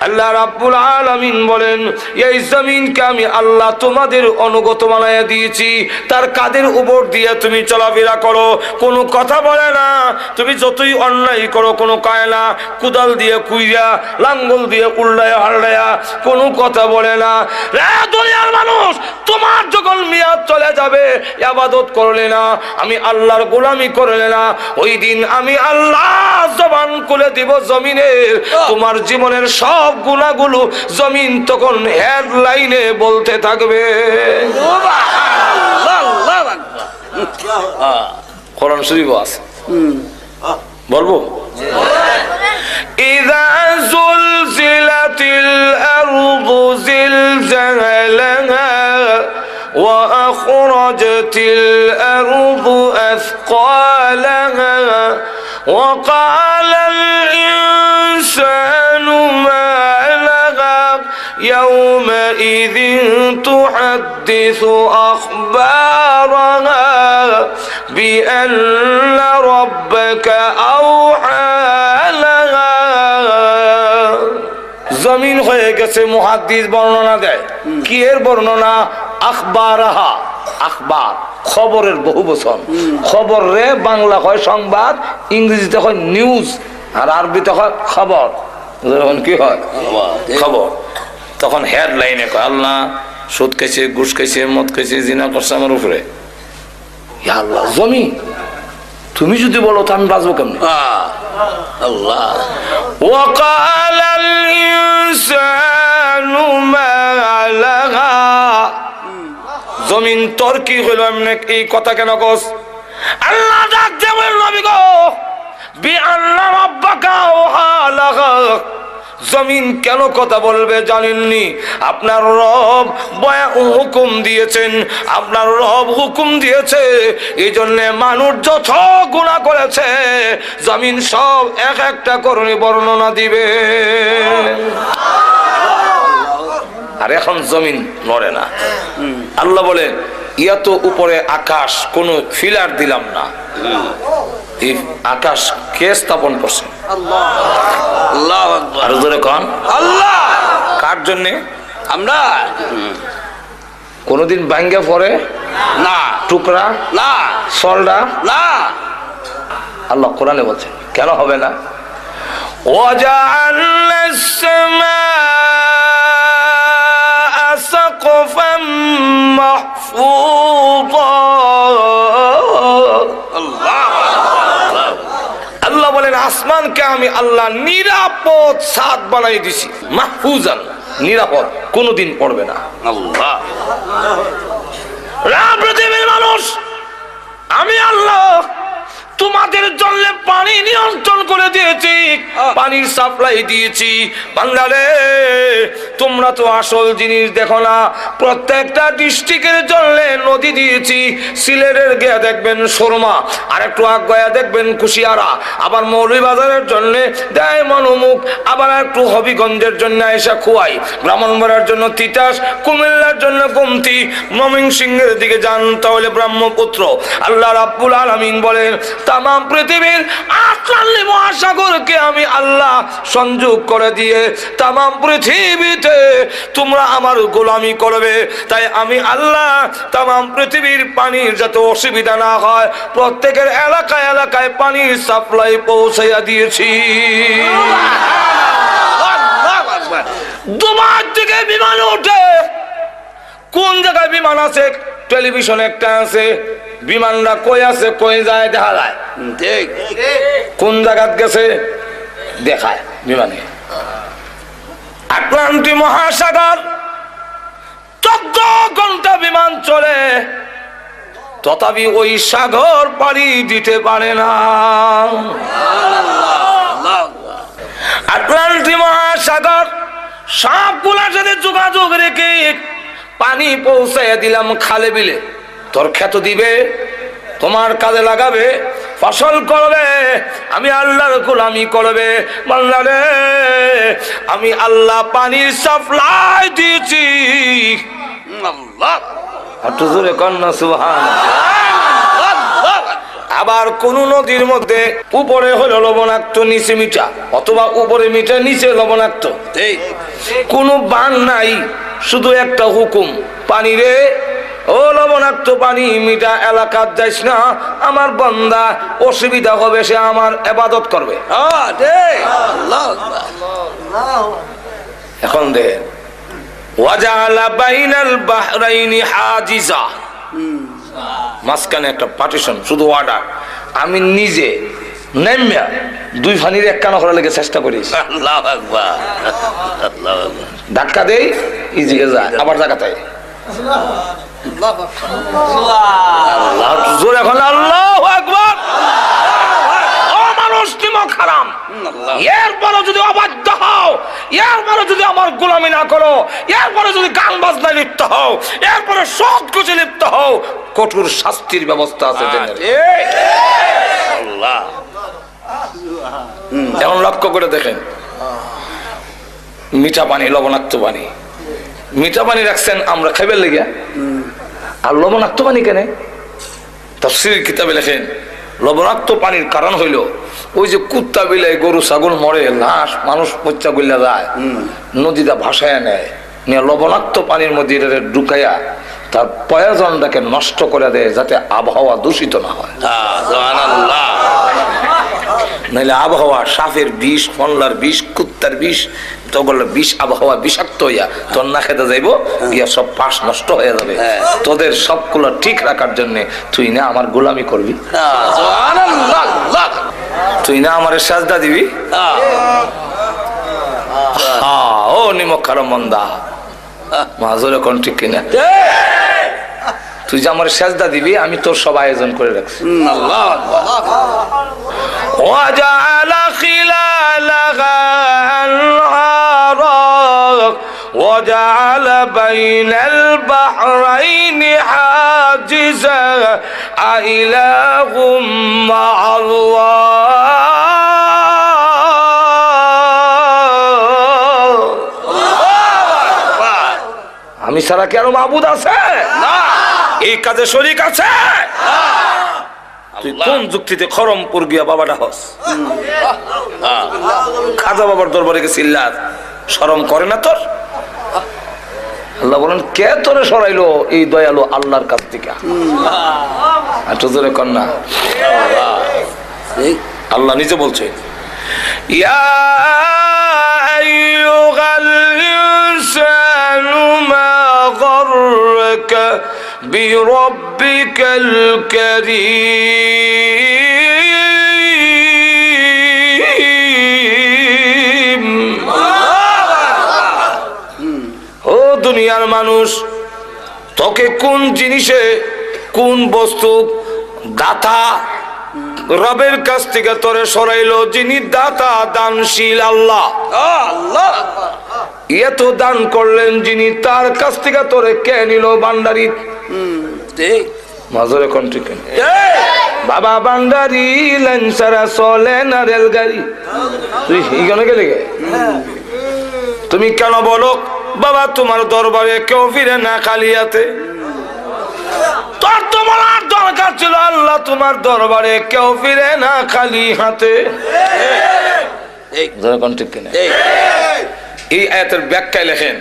আল্লাহ রাব্বুল আলামিন বলেন এই জমিনকে আমি আল্লাহ তোমাদের অনুগত বানায়া দিয়েছি, তার কাদের উপর দিয়ে তুমি চলাফেরা করো, কোনো কথা বলে না। তুমি যতই অন্যায় করো কোনো কায় না, কুদাল দিয়ে কুইয়া, লাঙ্গল দিয়ে উল্লায়া হাল্লায়া, কোনো কথা বলে না। রে দুনিয়ার মানুষ, তোমার যখন মিয়াদ চলে যাবে, ইবাদত করলে না, আমি আল্লাহর গোলামি করলে না, ওই দিন আমি আল্লাহ জবান খুলে দিব জমিনের, তোমার জীবনের সব গুনাহগুলো জমিন তখন হেডলাইনে বলতে থাকবে। কোরআন শরীফ আছে, বলবো, ইযা যুলজিলাতিল আরদু জিলজালাহা ওয়া আখরাজাতিল আরদু আথকালাহা ওয়া ক্বালাল ইনসানু মা লাহা ইয়াওমাইযিন তুহাদ্দিসু আখবারাহা বিআন্না রাব্বাকা আওহা লাহা। জমিন হয়ে গেছে, মুহাদ্দিস বর্ণনা দেয়, কি এর বর্ণনা? আখবারাহা, আখবার খবরের বহু বচন। খবর রে বাংলা হয় সংবাদ, ইংরেজিতে হয় নিউজ, আর আরবিতে হয় খবর। যখন কি হয় খবর, তখন হেডলাইনে কয় আল্লাহ সুদ খাইছে, ঘুষ খাইছে, মদ খাইছে, জিনা করছে আমার উপরে। আল্লাহ জমিন তুমি যদি বলো তো আমি বাঁচবো কেমন? আল্লাহ ওয়াকালাল ইনসানু মা লাহা, জমিন তোর কি হইল, এমনি এই কথা কেন কস? আল্লাহ ডাক দিয়ে বলেন নবী গো, বিআন্না রাব্বাকা আওহা লাহা, জমিন কেন কথা বলবে জানেননি? আপনার রব হুকুম দিয়েছেন, আপনার রব হুকুম দিয়েছে। এই জন্য মানুষ যত গুনাহ করেছে জমিন সব এক একটা করণে বর্ণনা দিবে। আর এখন জমিন নড়ে না। আল্লাহ বলে ইয়াতো উপরে আকাশ, কোন ফিলার দিলাম না। এই আকাশ কে স্থাপন করছেন? আল্লাহু আকবার। আর জোরে কোন আল্লাহ। কার জন্য? আমরা কোনদিন ভাঙ্গে পড়ে না, টুকরা না, সলডা না। আল্লাহ কোরআনে বলছেন কেন হবে না? وَجَعَلْنَا السَّمَاءَ سَقْفًا مَحْفُوظًا। আল্লাহ বলেন আসমানকে আমি আল্লাহ নিরাপদ ছাদ বানাই দিছি, মাহফুজান, নিরাপদ, কোনোদিন পড়বে না। আল্লাহ। পৃথিবীর মানুষ, আমি আল্লাহ তোমাদের জন্য পানি নিয়ন্ত্রণ করে দিয়েছি, পানির সাপ্লাই দিয়েছি। বাংলারে তোমরা তো আসল জিনিস দেখো না। প্রত্যেকটা ডিস্ট্রিক্টের জন্য নদী দিয়েছি। সিলেটের গিয়ে দেখবেন সুরমা, আর একটু আগে দেখবেন কুশিয়ারা, আবার মৌলভীবাজারের জন্য দেয় মনোমুখ, আবার একটু হবিগঞ্জের জন্য এসে খুয়াই, ব্রাহ্মণবাড়িয়ার জন্য তিতাস, কুমিল্লার জন্য কমতি, ময়মনসিংহের দিকে যান তাহলে ব্রহ্মপুত্র। আল্লাহ রাব্বুল আলামিন বলেন তাম পৃথিবীর আটলান্নি মহাসাগরকে আমি আল্লাহ সংযোগ করে দিয়ে তাম পৃথিবীতে তোমরা আমার গোলামি করবে। তাই আমি আল্লাহ তাম পৃথিবীর পানির যাতে অসুবিধা না হয় প্রত্যেকের এলাকায় এলাকায় পানির সাপ্লাই পৌঁছাইয়া দিয়েছি। দুবাই থেকে বিমান ওঠে, কোন জায়গায় বিমান আছে? টেলিভিশন একটা আছে, বিমানরা কই আছে কই যায় দেখা যায়, ঠিক। কোন জায়গাত গেছে দেখায় বিমানে। আটলান্টিক মহাসাগর 14 ঘন্টা বিমান চলে, তথাপি ওই সাগর পাড়ি দিতে পারে না। আটলান্টিক মহাসাগর সবগুলার সাথে যোগাযোগ রেখে পানি পৌঁছাইয়া দিলাম খালে বিলে। তোর ক্ষেত দিবে, তোমার কাজে লাগাবে, ফসল করবে, আমি আল্লাহর গোলামি করবে। বান্দারে আমি আল্লাহ পানির সাপ্লাই দিয়েছি। আল্লাহ। একটু জোরে কন্যা সুবহানাল্লাহ। আবার কোন নদীর মধ্যে উপরে হলো লবণাক্ত নিচে মিঠা, অথবা উপরে মিঠা নিচে লবণাক্ত, ঠিক। কোনো বান নাই, শুধু একটা হুকুম, পানি রে ও লবণাক্ত পানি মিঠা এলাকার যাইস না, আমার বান্দা অসুবিধা হবে, সে আমার ইবাদত করবে। এখন দে ওয়াজালা বাইনাল বাহরাইনি হাজিজা, মাঝখানে একটা পার্টিশন, শুধু অর্ডার। আমি নিজে নেমে দুই ফানির এক কানা করার লেগে চেষ্টা করি। আল্লাহু আকবার। আল্লাহু আকবার। ধাক্কা দেই ইজিকে যায়, আবার জায়গাতে জোর। এখন আল্লাহু আকবার। ও মানুষ নিমক হারাম, এরপরে যদি অবাধ্য হও, এরপরে যদি আমার গোলামি না করো, এরপরে যদি গান বাজনায় লিপ্ত হও, এরপরে সৎ কাজে লিপ্ত হও, কঠোর শাস্তির ব্যবস্থা আছে। আল্লাহ। এখন লক্ষ্য করে দেখেন, মিঠা পানি লবণাক্ত পানি, মিঠা পানি রাখছেন আমরা খাইবার লেগে, আর লবণাক্ত পানি কেন? তাফসীর কিতাবে লেখেন লবণাক্ত পানির কারণ হইল ওই যে কুত্তা বিলাই গরু ছাগল মরে, লাশ মানুষ পচা গুল্লা যায়, নদীটা ভাসায় নেয়, নিয়ে লবণাক্ত পানির মধ্যে ঢুকাইয়া তার প্রয়োজনটাকে নষ্ট করে দেয়, যাতে আবহাওয়া দূষিত না হয়। নাহলে আবহাওয়া সাপের বিষ, ফনলার বিষ, কুত্তার বিষ, তখন বিষ, আবহাওয়া বিষাক্ত হইয়া তোর না খেতে যাইব, গিয়া সব পাশ নষ্ট হয়ে যাবে। তোদের সবগুলো ঠিক রাখার জন্য তুই না আমার গোলামি করবি, তুই না আমার সাজদা দিবি। ও নিমক খারাপ মন্দা মাজরে কোন ঠিক কিনা, তুই যে আমার সাজদা দিবি আমি তোর সব আয়োজন করে রাখছি। وجعل خلالها أنهارا وجعل بين البحرين حاجزا أإله مع الله আমি ছাড়া কি আরো মাবুদ আছে? এই কাজে শরীক আছে? তুই কোন যুক্তিতে খরমপুর গিয়া বাবাটা হস? খাজা বাবার দরবারে গেছিল্লার শরম করে না তোর? আল্লাহ বলেন কে তোরে সরাইলো এই দয়ালু আল্লাহর কাছ থেকে? একটু জোরে কর না। আল্লাহ নিজে বলছে ইয়া আইয়ুহাল ইনসানু মা গাররাকা বিরাব্বিকাল কারীম। ও দুনিয়ার মানুষ, তোকে কোন জিনিসে কোন বস্তু দাতা রবের কাছ থেকে তোরে সরাইলো? যিনি দাতা দানশীল আল্লাহ। এত দান করলেন যিনি, তার কাছ থেকে তোরে কে নিল ভান্ডারি? মাজরে কন্ট্রি কেন বাবা ভান্ডারি লাইন সারা চলে না রেলগাড়ি। তুই এখানে গেলে গে? তুমি কেন বলো বাবা তোমার দরবারে কেউ ফিরে না খালি হাতে? তোর তো বলার দরকার ছিল আল্লাহ তোমার দরবারে কেউ ফিরে না খালি হাতে। এই আয়াতের ব্যাখ্যায় লেখেন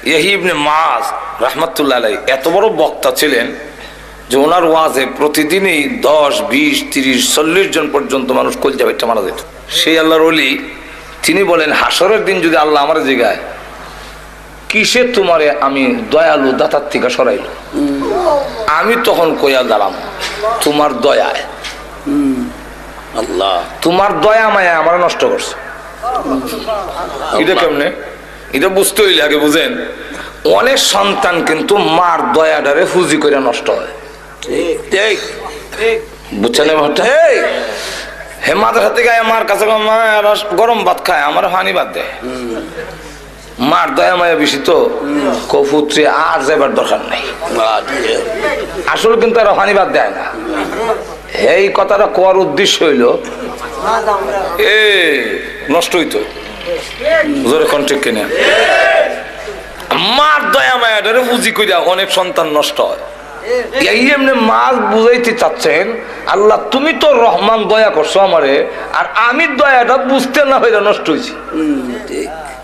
ইয়াহি ইবনে মাআজ রাহমাতুল্লাহ আলাইহি এত বড় বক্তা ছিলেন যে ওনার ওয়াজে প্রতিদিনই 10, 20, 30, 40 জন পর্যন্ত মানুষ কলজা বাইটা মারা যেত। সেই আল্লাহর ওলি তিনি বলেন হাসরের দিন যদি আল্লাহ আমার জিগায় কিসে তোমারে আমি দয়ালু দাতার থেকে সরাইল, আমি তখন কইয়া দাঁড়াম তোমার দয়ায়। আল্লাহ তোমার দয়া মায়া আমার নষ্ট করছে। এটা কেমনে? এটা বুঝতে হইলে আগে বুঝেন, অনেক সন্তান কিন্তু মার দয়াডারে ফুজি করে নষ্ট হয়। বুঝছেন? হে মাথার হাতে গায়ে মার কাছে গরম ভাত খায়, আমার হানি ভাত দেয়। মার দয়া মায়া বেশি তো কপুত্রে আর যাবার দরকার নাই। আসলে কিন্তু আর হানি ভাত দেয় না। এই কথাটা কোয়ার উদ্দেশ্য হইল এ নষ্ট হইতো। জোরে কন্ট্রিক কিনা মার দয়া মায়াটারে বুঝি কইরা অনেক সন্তান নষ্ট হয়। এই এমনি মাছ বুঝাইতে চাচ্ছেন আল্লাহ তুমি তো রহমান দয়া করছো আমারে, আর আমি দয়াটা বুঝতে না হইলে নষ্ট হয়েছি।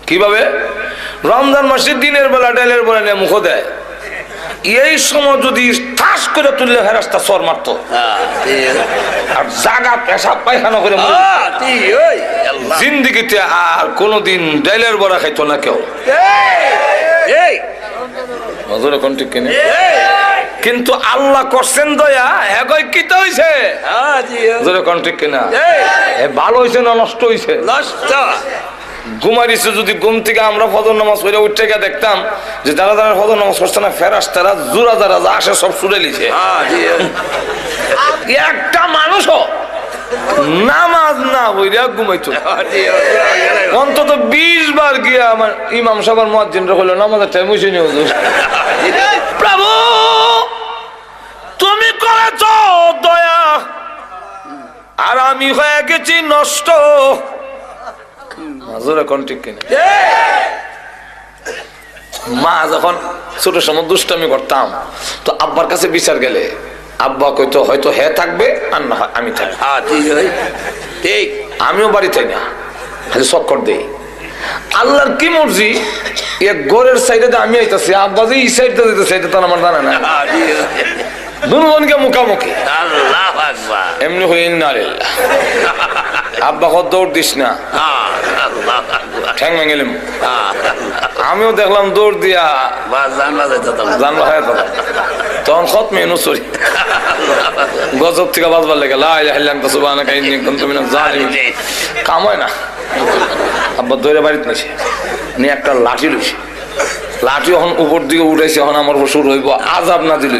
কিভাবে? রমজান মাসে দিনের বেলা ডালের বেলা নিয়ে মুখ দেয়, এই সময় যদি ঠাস করে তুললে ফেরেশতা সর মারতো, আর জাগা পেশাব পায়খানা করে জিন্দিগিতে আর কোনদিন ডালের বড়া খাইতো না কেউ। কিন্তু আল্লাহ করছেন দয়া, হ্যাঁ কি তো হইছে? ভালো হয়েছে না নষ্ট হয়েছে? নষ্ট। ঘুমাইছে যদি ঘুম থেকে আমরা ফজর নামাজ পড়ে উঠে গিয়ে দেখতাম যে যারা যারা ফজর নামাজ পড়ছে না ফেরেশতারা জোড়া যারা আসে সব ছুড়ে লিছে। একটা মানুষও নামাজ না হইয়া ঘুমাইতো। অন্তত 20 বার গিয়া আমার ইমাম সাহেব মুয়াজ্জিনরা কইলো নামাজের টাইম হইছে নি হুজুর। প্রভু তুমি করেছো দয়া, আর আমি হয়ে গেছি নষ্ট। মা যখন ছোট সময় দুষ্টামি করতাম তো আব্বার কাছে বিচার গেলে আব্বা কইতো হয়তো হে থাকবে আর না আমি থাকবো। ঠিক আমিও বাড়ি থাই না, খালি চক্কর দেই। আল্লাহর কি মর্জি, এক ঘরের সাইডে আমি আইতাছি, আব্বা যে এই সাইডটা দিতেছে এটা তো আমার জানা না। দুজনকে মুখামুখি এমনি হয়ে না আব্বা কত দৌড় দিস না, ঠ্যাং ভেঙেলাম। আমিও দেখলাম দৌড় দিয়া জানলা হয়ে তখন কত মেনু সরি গজব থেকে বাজবার লেগে কাম হয় না। আব্বা দৌড়ে বাড়িতে নিছে নিয়ে একটা লাঠি লইছে, লাঠি এখন উপর দিকে উঠেছে, এখন আমার শুরু হইব আজাব না দিল।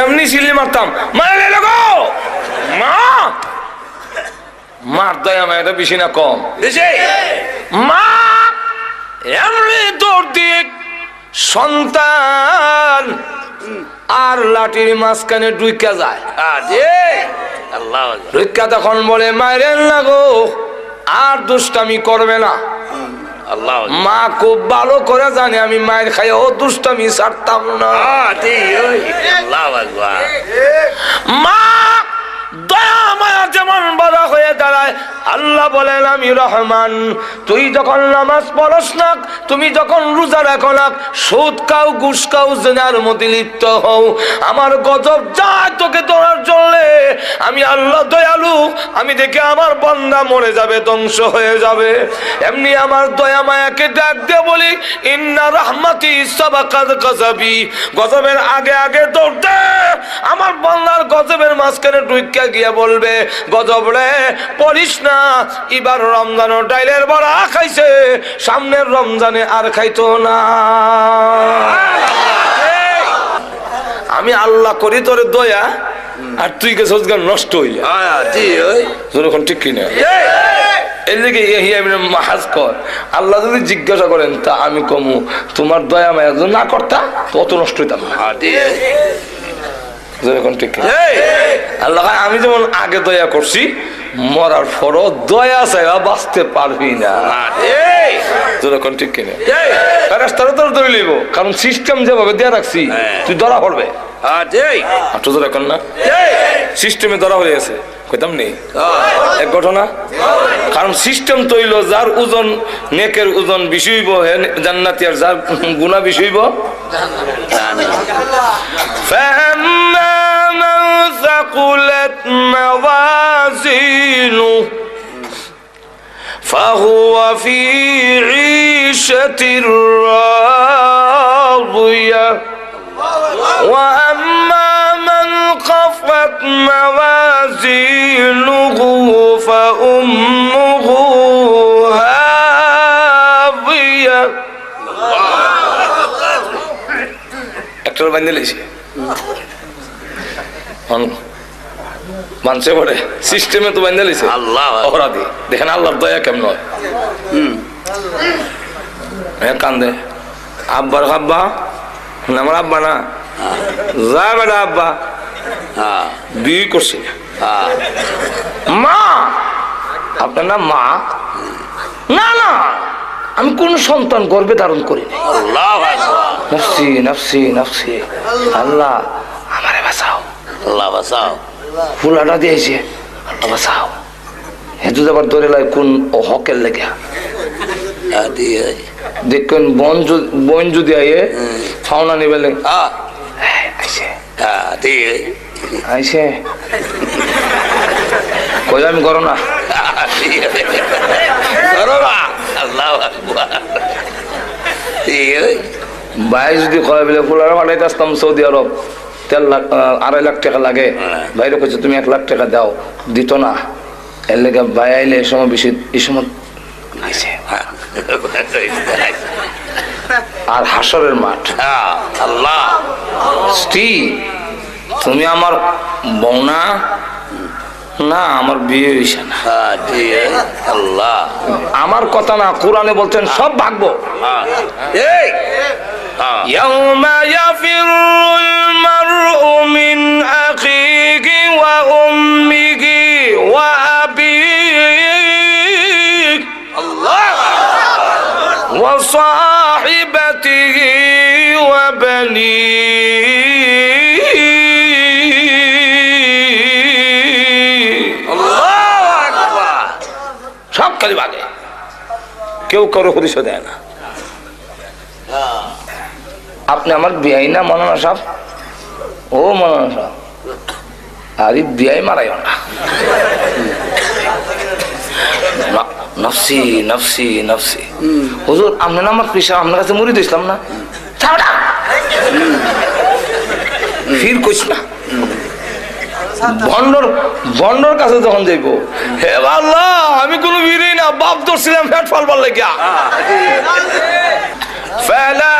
এমনি সিলি মারতাম মা মার দয়া মায়াটা বেশি না কম? বেশি। মা এমনি দৌড় দিয়ে সন্তান আর লাঠির মাঝখানে ডুইকা যায়। আল্লাহ ডুইকা তখন বলে মায়ের লাগো, আর দুষ্টামি করবে না। আল্লাহ মা খুব ভালো করে জানে আমি মায়ের খাই ও দুষ্টামি ছাড়তাম না। আল্লাহ আকবার। মা দয়া মায়া যেমন বড় হয়ে দাঁড়ায়, আল্লাহ বলেন আমি রহমান। তুই যখন নামাজ পড়স না, তুমি যখন রোজা রাখো না, সুদ খাও, ঘুষ খাও, জিনার মধ্যে লিপ্ত হও, আমার গজব যায় তোকে ধরার জন্য। আমি আল্লাহ দয়ালু, আমি দেখে আমার বান্দা মরে যাবে, ধ্বংস হয়ে যাবে। এমনি আমার দয়া মায়াকে ডাক দিয়ে বলি ইন্না রাহমাতি সাবাকাত গজবি, গজবের আগে আগে দৌড়তে আমার বান্দার গজবের মাঝখানে ঢুইকা গিয়ে বলবে গজব রে পড়িস না, এবার রমজান ডাইলের বড়া খাইছে, সামনের রমজানে আর খাইতো না। আমি আল্লাহ করি তোরে দয়া, আর তুই কে সোজগার নষ্ট হইয়া যখন ঠিক কিনা। এদিকে মাহাজ কর, আল্লাহ যদি জিজ্ঞাসা করেন তা আমি কমু তোমার দয়া মায়া যদি না করতা তো অত নষ্ট হইতাম না। আল্লাহ আমি যেমন আগে দয়া করছি, মরার পরও দয়া চাইবা বাঁচতে পারবি না। যখন ঠিক কিনা রাস্তাটা তোর ধরে লইব, কারণ সিস্টেম যেভাবে দেয়া রাখছি তুই ধরা পড়বে। এখন না সিস্টেমে ধরা হয়ে গেছে কইতাম নেই এক ঘটনা, কারণ সিস্টেম তৈল যার ওজন নেকের ওজন বেশি হইব জান্নাতি, আর যার গুনাহ বেশি হইব ثقلت موازينه فهو في عيشة راضية وأما من خفت موازينه فأمه هاوية একটা বানিয়ে লেছি মানুষে পড়ে সিস্টেমে তো বান্ধা লিছে আল্লাহ অপরাধী। দেখেন আল্লাহর দয়া কেমন হয়। কান্দে আব্বার আব্বা, আমার আব্বা না, যা বেটা আব্বা বিয়ে করছি মা, আপনার নাম মা? না না, আমি কোন সন্তান গর্ভে ধারণ করি না। নফসি নফসি নফসি, আল্লাহ আমারে বাঁচাও, আল্লাহ বাঁচাও। ফুলাটা দিয়েছে আল্লাহ বাঁচাও। হেতু আবার ধরে লাই কোন হকের লেগে দেখবেন বন যদি আইয়ে ফাওনা নিবে আইসে আইসে কই আমি করো না ভাই যদি কয় বলে ফুলারা পাঠাইতে আসতাম সৌদি আরব, 3 লাখ 2.5 লাখ টাকা লাগে, বাইরে কইছে তুমি 1 লাখ টাকা দাও, দিত না। এর লেগে ভাই আইলে এই সময় বেশি, এই সময় আর হাসরের মাঠ। আল্লাহ স্ত্রী তুমি আমার বউ না, না আমার বিয়ে হইছে না। আল্লাহ আমার কথা না, কোরআনে বলছেন সব ভাগবো। يوم يفر المرء من أخيه وأمه وأبيه وصاحبته وبنيه সব খালি ভাগে, কেউ কারো পরিচয় দেয় না। আপনি আমার বিয়াই না মৌলানা সাহেব? ও মৌলানা সাহেব, আরে বিয়াই মারাইও না। নফসি নফসি নফসি, হুজুর আপনি না আমার পেশা, আপনার কাছে মুড়ি দিয়েছিলাম না, ফির কইস না। বন্ডর কাছে যখন যাইব, হে আল্লাহ আমি কোনো বিড়ি না, বাপ ধরছিলাম ফ্যাট ফালবার লাগিয়া। فلا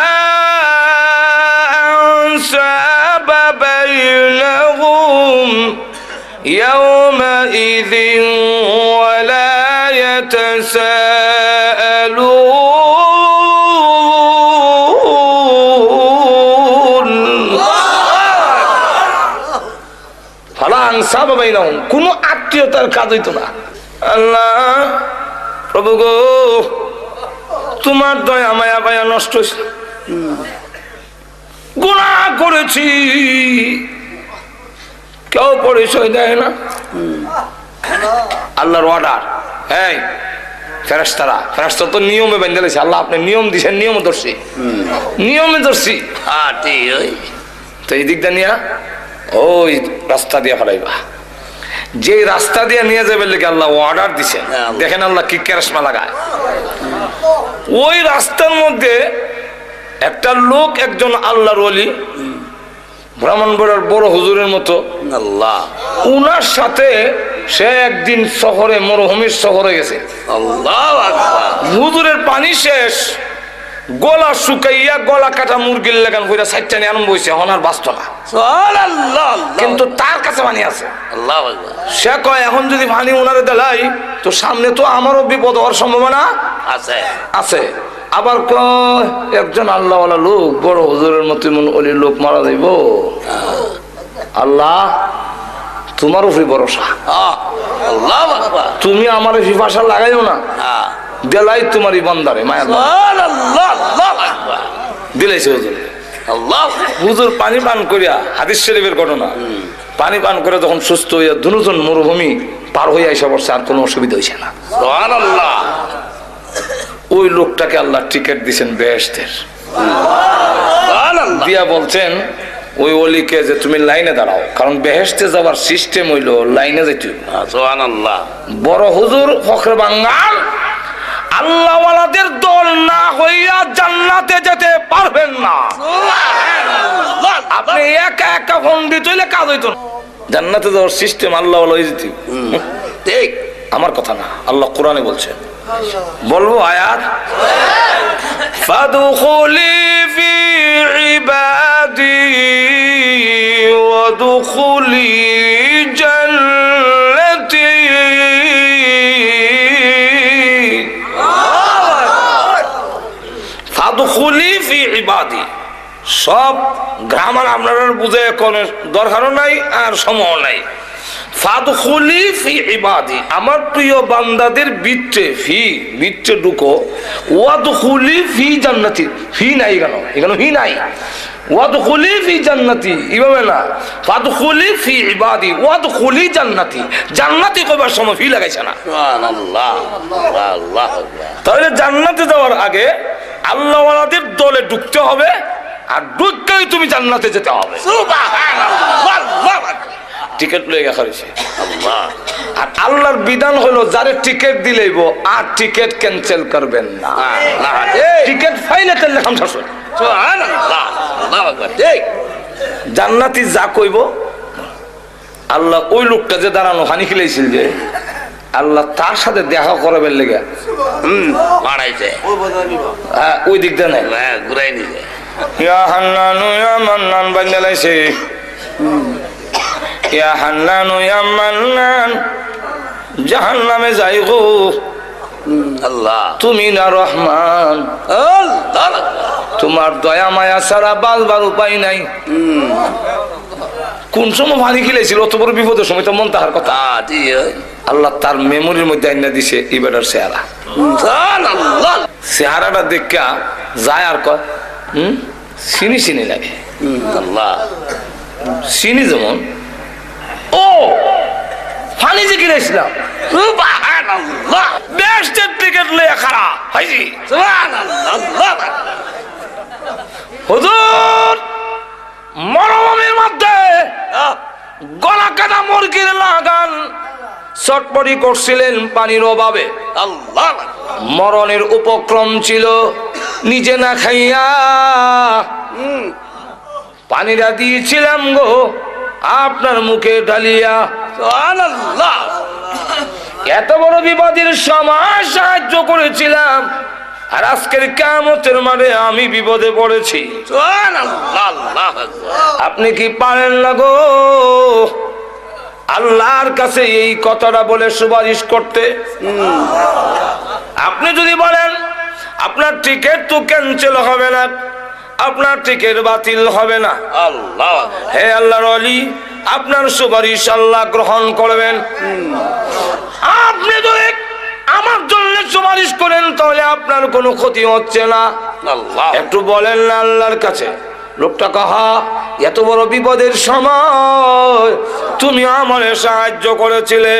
أنساب بينهم يومئذ يتساءلون فلا أنساب بينهم কোনো আত্মীয়তার কাজ হইতো না। আল্লাহ প্রভু গো, তোমার দয়া মায়া পায়া নষ্ট হয়েছে, গুনাহ করেছি, কেউ পরিচয় দেয় না। আল্লাহর অর্ডার, এই ফেরেশতারা তো নিয়মে বেঁধে লেছে। আল্লাহ আপনি নিয়ম দিছেন, নিয়মে ধরছি, নিয়মে ধরছি। তো এই দিকটা নিয়ে ওই রাস্তা দিয়ে ফেলাইবা, যে রাস্তা দিয়ে নিয়ে যাবে লেগে আল্লাহ অর্ডার দিছেন। দেখেন আল্লাহ কি কেরাসমা লাগায়। ওই রাস্তার মধ্যে একটা লোক, একজন আল্লাহর ওলি, ব্রাহ্মণবাড়িয়ার বড় হুজুরের মতো, আল্লাহ, উনার সাথে সে একদিন শহরে, মরুভূমির শহরে গেছে। আল্লাহু আকবার। হুজুরের পানি শেষ, গলা শুকাইয়া গলা কাটা মুরগির লাগান কইরা সাইটটা নিয়ে আরম্ভ হইছে, হনার বাস্ত না। সুবহানাল্লাহ। কিন্তু তার কাছে পানি আছে। আল্লাহু আকবার। সে কয় এখন যদি পানি উনারে দেলাই তো সামনে তো আমারও বিপদ হওয়ার সম্ভাবনা আছে আছে। আবার কয় একজন আল্লাহওয়ালা লোক, বড় হুজুরের মতো ওলি লোক মারা যাইব, আল্লাহ তোমার উপরে ভরসা, আল্লাহু আকবার। তুমি আমার ফিফাসা লাগাইও না, দেলাই তোমারই বান্দারে মায়া সুবহানাল্লাহ। আল্লাহু আকবার। দিলাইছে হুজুর। আল্লাহ, হুজুর পানি পান করিয়া, হাদিস শরীফের ঘটনা, পানি পান করে যখন সুস্থ হইয়া দুজন মরুভূমি পার হইয়া এসে পড়ছে, আর কোনো অসুবিধা হয়েছে না। সুবহানাল্লাহ। ওই লোকটাকে আল্লাহ টিকিট দিয়েছেন বেহেশতের, সুবহানাল্লাহ। দিয়া বলছেন ওই অলিকে যে তুমি লাইনে দাঁড়াও, কারণ বেহেশতে যাওয়ার সিস্টেম হইলো লাইনে যাইতে। সুবহানাল্লাহ। বড় হুজুর ফখরে বাঙ্গাল আল্লাহওয়ালাদের দল না হইয়া জান্নাতে যেতে পারবেন না। আপনি একা একা পণ্ডিত হইলে কাজ হইতো না। জান্নাতে যাওয়ার সিস্টেম আল্লাহওয়ালা হয়ে যেত। ঠিক, আমার কথা না, আল্লাহ কোরআনে বলছেন। বলবো আয়াত, ফাদখুলি ফি ইবাদি ওয়াদখুলি জান্নাতি। ফাদখুলি ফি ইবাদি, সব গ্রামার আপনারা বুঝে কোনো দরকারও নাই আর সময় নাই। ফাদখুলি ফি ইবাদি, আমার প্রিয় বান্দাদের ভিতরে, ভিতরে ঢুকো। ওয়াদখুলি ফি জান্নাতি, ফি নাই কেন, এখানে ফি নাই। ওয়াদখুলি ফি জান্নাতি, এভাবে না, ফাদখুলি ফি ইবাদি ওয়াদখুলি জান্নাতি। জান্নাতি কইবার সময় ফি লাগাইছে না। সুবহানাল্লাহ। আল্লাহু আকবার। তাহলে জান্নাতে যাওয়ার আগে আল্লাহওয়ালাদের দলে ঢুকতে হবে, আর ঢুকতেই তুমি জান্নাতে যেতে হবে। সুবহানাল্লাহ। টিকিট লয়ে গেছে আল্লাহ। আর আল্লাহর বিধান হলো যারে টিকিট দিলেইব আর টিকিট ক্যান্সেল করবেন না। টিকিট ফাইলে তেল লেখাম শাসন। সুবহানাল্লাহ। আল্লাহু আকবার। ঠিক, জান্নাতি যা কইব আল্লাহ, ওই লোকটা যে দাঁড়ানো হানি খিলাইছিল যে, আল্লাহ তার সাথে দেখা করাবেন লেগে বাড়াইছে, ওই দিকটা নাই, ঘুরাই নিছে। ইয়া হান্নানু ইয়া মান্নান বান্দালাইছে, ইয়া হান্নানু ইয়া মান্নান, জাহান্নামে যাই গো আল্লাহ, তুমি না রহমান, তোমার দয়া মায়া ছাড়া বাঁচবার উপায় নাই। কোন সময় ভানি খেলেছিল, অত বড় বিপদের সময় তো মন তাহার কথা। আল্লাহ তার মেমোরির মধ্যে আইনা দিছে ইবাদার চেহারা। চেহারাটা দেখা যায় আর কয় চিনি চিনি লাগে। আল্লাহ চিনি যেমন ও ফানি যে কিনেছিলাম বেস্টের টিকিট লইয়া খারা হাইজি হুজুর মরুভূমির মধ্যে গলা কাটা মুরগির লাগান চটপটি করছিলেন পানির অভাবে। আল্লাহ মরণের উপক্রম ছিল, নিজে না খাইয়া পানিটা দিয়েছিলাম গো আপনার মুখে ঢালিয়া। আল্লাহ এত বড় বিপদের সময় সাহায্য করেছিলাম, আর আজকের কিয়ামতের মাঠে আমি বিপদে পড়েছি। আপনি কি পারেন না গো আল্লাহর কাছে এই কথাটা বলে সুপারিশ করতে? আপনি যদি বলেন আপনার টিকিট তো ক্যান্সেল হবে না, আপনার টিকিট বাতিল হবে না। আল্লাহ হে আল্লাহর ওলি, আপনার সুপারিশ আল্লাহ গ্রহণ করবেন। আপনি যদি আমার জন্য সুপারিশ করেন তাহলে আপনার কোনো ক্ষতি হচ্ছে না। আল্লাহ একটু বলেন না আল্লাহর কাছে। লোকটা কাহা এত বড় বিপদের সময় তুমি আমারে সাহায্য করেছিলে।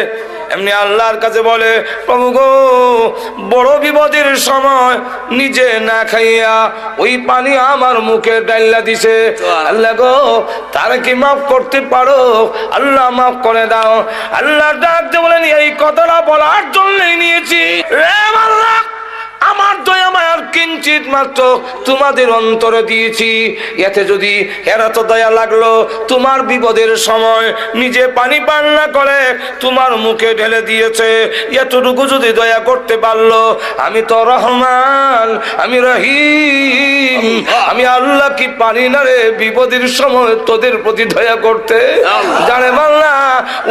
এমনি আল্লাহর কাছে বলে, প্রভু গো, বড় বিপদের সময় নিজে না খাইয়া ওই পানি আমার মুখে ডাইলা দিছে। আল্লাহ গো, তারা কি মাফ করতে পারো? আল্লাহ মাফ করে দাও। আল্লাহ ডাকতে বলেন, এই কথাটা বলার জন্যই নিয়েছি রে আল্লাহ, আমার দয়া মায়ার কিঞ্চিত মাত্র তোমাদের অন্তরে দিয়েছি। এতে যদি এরা তো দয়া লাগলো, তোমার বিপদের সময় নিজে পানি পান না করে তোমার মুখে ঢেলে দিয়েছে, এতটুকু যদি দয়া করতে পারলো, আমি তো রহমান, আমি রহিম, আমি আল্লাহ কি পারি না রে বিপদের সময় তোদের প্রতি দয়া করতে? জানে বাংলা,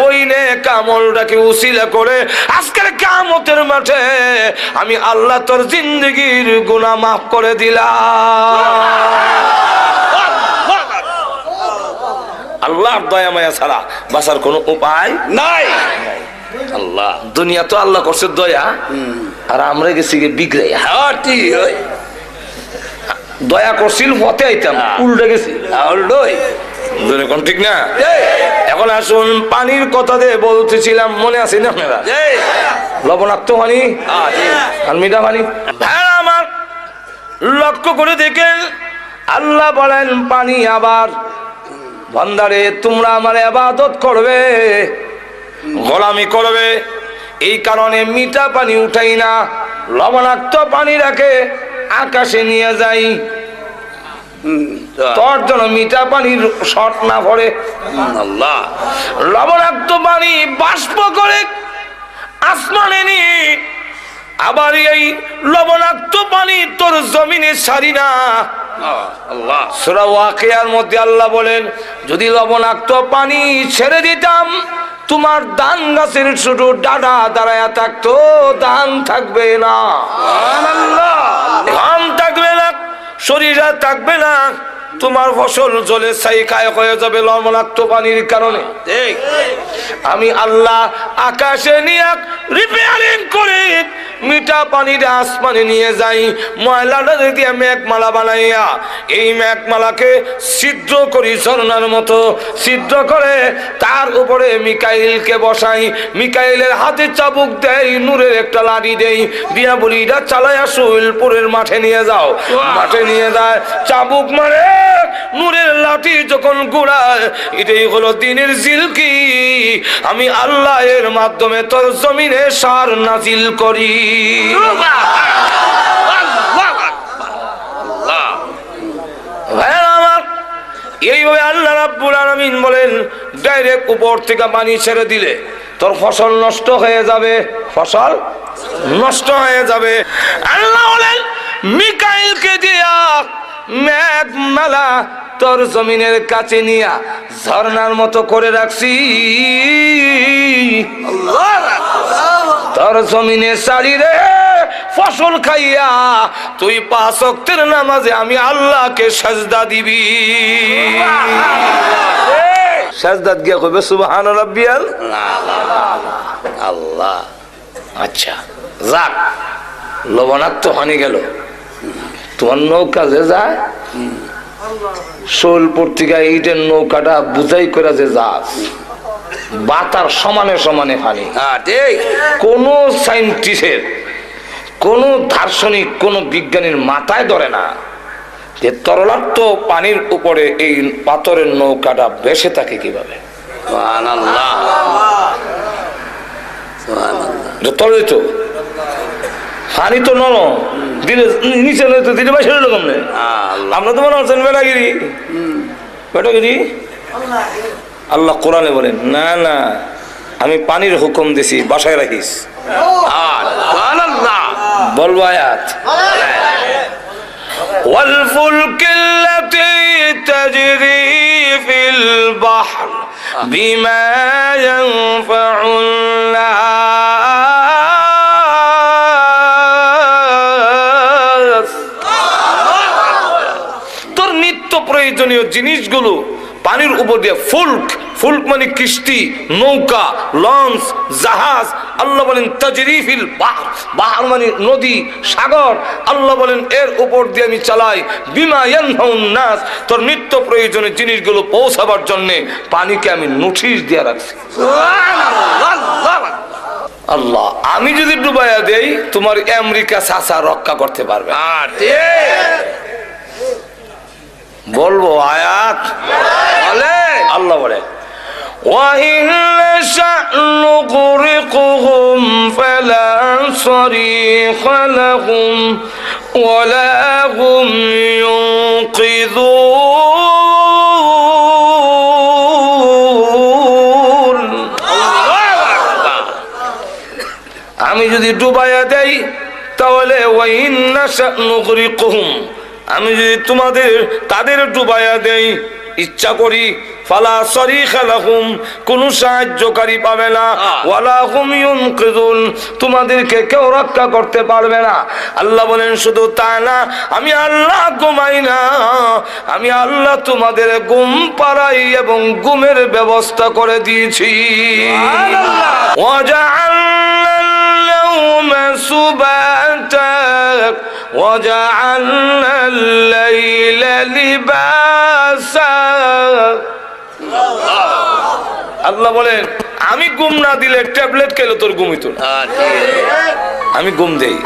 ওই নে কামলটাকে উসিলা করে আজকের কিয়ামতের মাঠে আমি আল্লাহ তোর জিন্দগির গুনাহ মাফ করে দিলাম। আল্লাহর দয়া মায়া ছাড়া বাঁচার কোনো উপায় নাই। আল্লাহ দুনিয়া তো আল্লাহ করছে দয়া, আর আমরা গেছি বিগড়াইয়া। দয়া করছিল পথে আইতাম, উল্টে গেছি। কোন ঠিক না? এখন আসুন পানির কথা দিয়ে বলতেছিলাম, মনে আছে না আপনারা? লবণাক্ত পানি আর মিঠা পানি। হ্যাঁ, আমার লক্ষ্য করে দেখেন আল্লাহ বলেন পানি আবার, বান্দারে তোমরা আমার ইবাদত করবে, গোলামি করবে, এই কারণে মিঠা পানি উঠাই না, লবণাক্ত পানি রাখে আকাশে নিয়ে যাই, তোর জন্য মিঠা পানির শর্ট না পড়ে। আল্লাহ লবণাক্ত পানি বাষ্প করে আসমানে নিয়ে আবার এই লবণাক্ত পানি তোর জমিনে ছাড়ি না। আল্লাহ সূরা ওয়াকিয়ার মধ্যে আল্লাহ বলেন, যদি লবণাক্ত পানি ছেড়ে দিতাম তোমার ধান গাছের শুধু ডাডা দাঁড়ায়া থাকতো, ধান থাকবে না, ধান থাকবে না, শরীর থাকবে না, তোমার ফসল জলে ছাইখায় হয়ে যাবে লবণাক্ত পানির কারণে। আমি আল্লাহ আকাশে নিয়ে রিপেয়ারিং করে মিঠা পানিটা আসমানে নিয়ে যাই, ময়লাটা দিয়ে মেঘমালা বানাইয়া এই মেঘমালাকে ছিদ্র করি, ঝর্ণার মতো ছিদ্র করে তার উপরে মিকাইলকে বসাই, মিকাইলের হাতে চাবুক দেই, নূরের একটা লাঠি দেই, দিয়া বলি এটা চালাইয়া সুইলপুরের মাঠে নিয়ে যাও। মাঠে নিয়ে যায়, চাবুক মারে, নূরের লাঠি যখন ঘুরায়, এটাই হলো দিনের জিলকি। আমি আল্লাহ এর মাধ্যমে তোর জমিনে সার নাজিল করি। এইভাবে আল্লাহ রাব্বুল আলামিন বলেন, ডাইরেক্ট উপর থেকে পানি ছেড়ে দিলে তোর ফসল নষ্ট হয়ে যাবে, ফসল নষ্ট হয়ে যাবে। আল্লাহ বলেন মিকাইলকে দিয়া মেঘমালা তোর জমিনের কাছে নিয়া ঝর্ণার মতো করে রাখছি, তোর জমিনে সারি রে ফসল খাইয়া তুই 5 ওয়াক্তের নামাজে আমি আল্লাহকে সাজদা দিবি। সাজদাত গিয়া কইবে সুবহান রাব্বিয়াল আল্লাহ। আচ্ছা যাক, লবণাক্ত হানি গেল, তোমার নৌকা যে যায় শোলপুর থেকে এইটার নৌকাটা বুঝাই করে যে যাস বাতার সমানে সমানে পানি। কোন সাইন্টিস্টের, কোন দার্শনিক, কোন বিজ্ঞানীর মাথায় ধরে না যে তরলাক্ত পানির উপরে এই পাথরের নৌকাটা ভেসে থাকে কিভাবে। তলে তো পানি তো নরম, দিলে নিচে দিলে বাইশে রকম নেই। আমরা তো মনে হচ্ছেন বেটাগিরি, বেটাগিরি। আল্লাহ কোরআনে বলেন, না না, আমি পানির হুকুম দিছি, বাসায় রাখিস। বলবো আয়াত, والفلك التي تجري في البحر بما ينفع الناس জিনিসগুলো পানির উপর দিয়ে ফুলক মানে কিস্তি, নৌকা, লঞ্চ, জাহাজ, আল্লাহ বলেন তাজরিফিল বাহর মানে নদী, সাগর, আল্লাহ বলেন এর উপর দিয়ে আমি চালাই বিমা ইয়ানফাউন নাস, তোর নিত্য প্রয়োজনীয় জিনিসগুলো পৌঁছাবার জন্য পানিকে আমি নোটিশ দিয়ে রাখছি। আল্লাহ, আমি যদি ডুবাইয়া দেই তোমার আমেরিকা চাচা রক্ষা করতে পারবে। বলবো আয়াত আল্লাহ বলে وَإِنْ نَشَأْ نُغْرِقْهُمْ فَلَا صَرِيخَ لَهُمْ وَلَا هُمْ يُنْقِذُونَ। আমি যদি ডুবাইয়া দেই তাহলে وَإِنْ نَشَأْ نُغْرِقْهُمْ, আমি যদি তাদের ডুবাইয়া দেই ইচ্ছা করি, ফালা সরিখা লাহুম, কোন সাহায্যকারী পাবে না, ওয়ালা হুম ইউনকিযুন, তোমাদেরকে কেউ রক্ষা করতে পারবে না। আল্লাহ বলেন শুধু তা না, আমি আল্লাহ ঘুমাই না, আমি আল্লাহ তোমাদের ঘুম পাড়াই এবং ঘুমের ব্যবস্থা করে দিয়েছি। ওয়াজআলনা আল-ইয়াওমা সুবাতা ওয়াজআলনা আল-লাইলা লিবাসা। আল্লাহ বলেন আমি ঘুম না দিলে ট্যাবলেট খেলে তোর ঘুম হইতো না। আমি ঘুম দেই।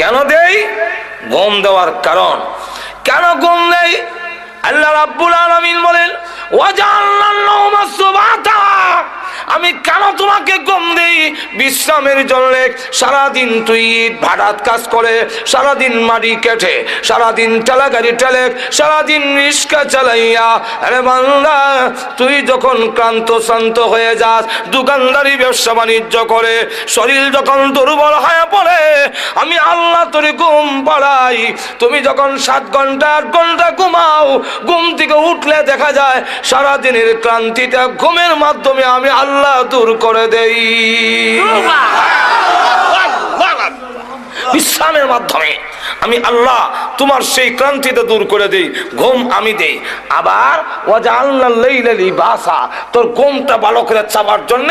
কেন দেই? ঘুম দেওয়ার কারণ, কেন ঘুম দেই? আল্লাহ রাব্বুল আলামিন বলেন ওয়াজআলনা আন-নাওমা সুবাতা, আমি কেন তোমাকে ঘুম দেই? বিশ্রামের জন্য। সারাদিন তুই ভাড়াত কাজ করে, সারাদিন মাটি কেটে, সারাদিন ঠেলা গাড়ি ঠেলে, সারাদিন রিক্সা চালাইয়া, আরে বান্দা তুই যখন ক্লান্ত শান্ত হয়ে যাস, দোকানদারি ব্যবসা বাণিজ্য করে শরীর যখন দুর্বল হয়ে পড়ে, আমি আল্লাহ তোর ঘুম পাড়াই। তুমি যখন 7 ঘন্টা 8 ঘন্টা ঘুমাও, ঘুম থেকে উঠলে দেখা যায় সারাদিনের ক্লান্তিটা ঘুমের মাধ্যমে আমি আল্লাহ দূর করে দেই। বিশ্রামের মাধ্যমে আমি আল্লাহ তোমার সেই ক্লান্তিটা দূর করে দেই, ঘুম আমি দেই। আবার ওয়াজআলনা আল-লাইলা লিবাসা, তোর ঘুমটা ভালো করে চাপার জন্য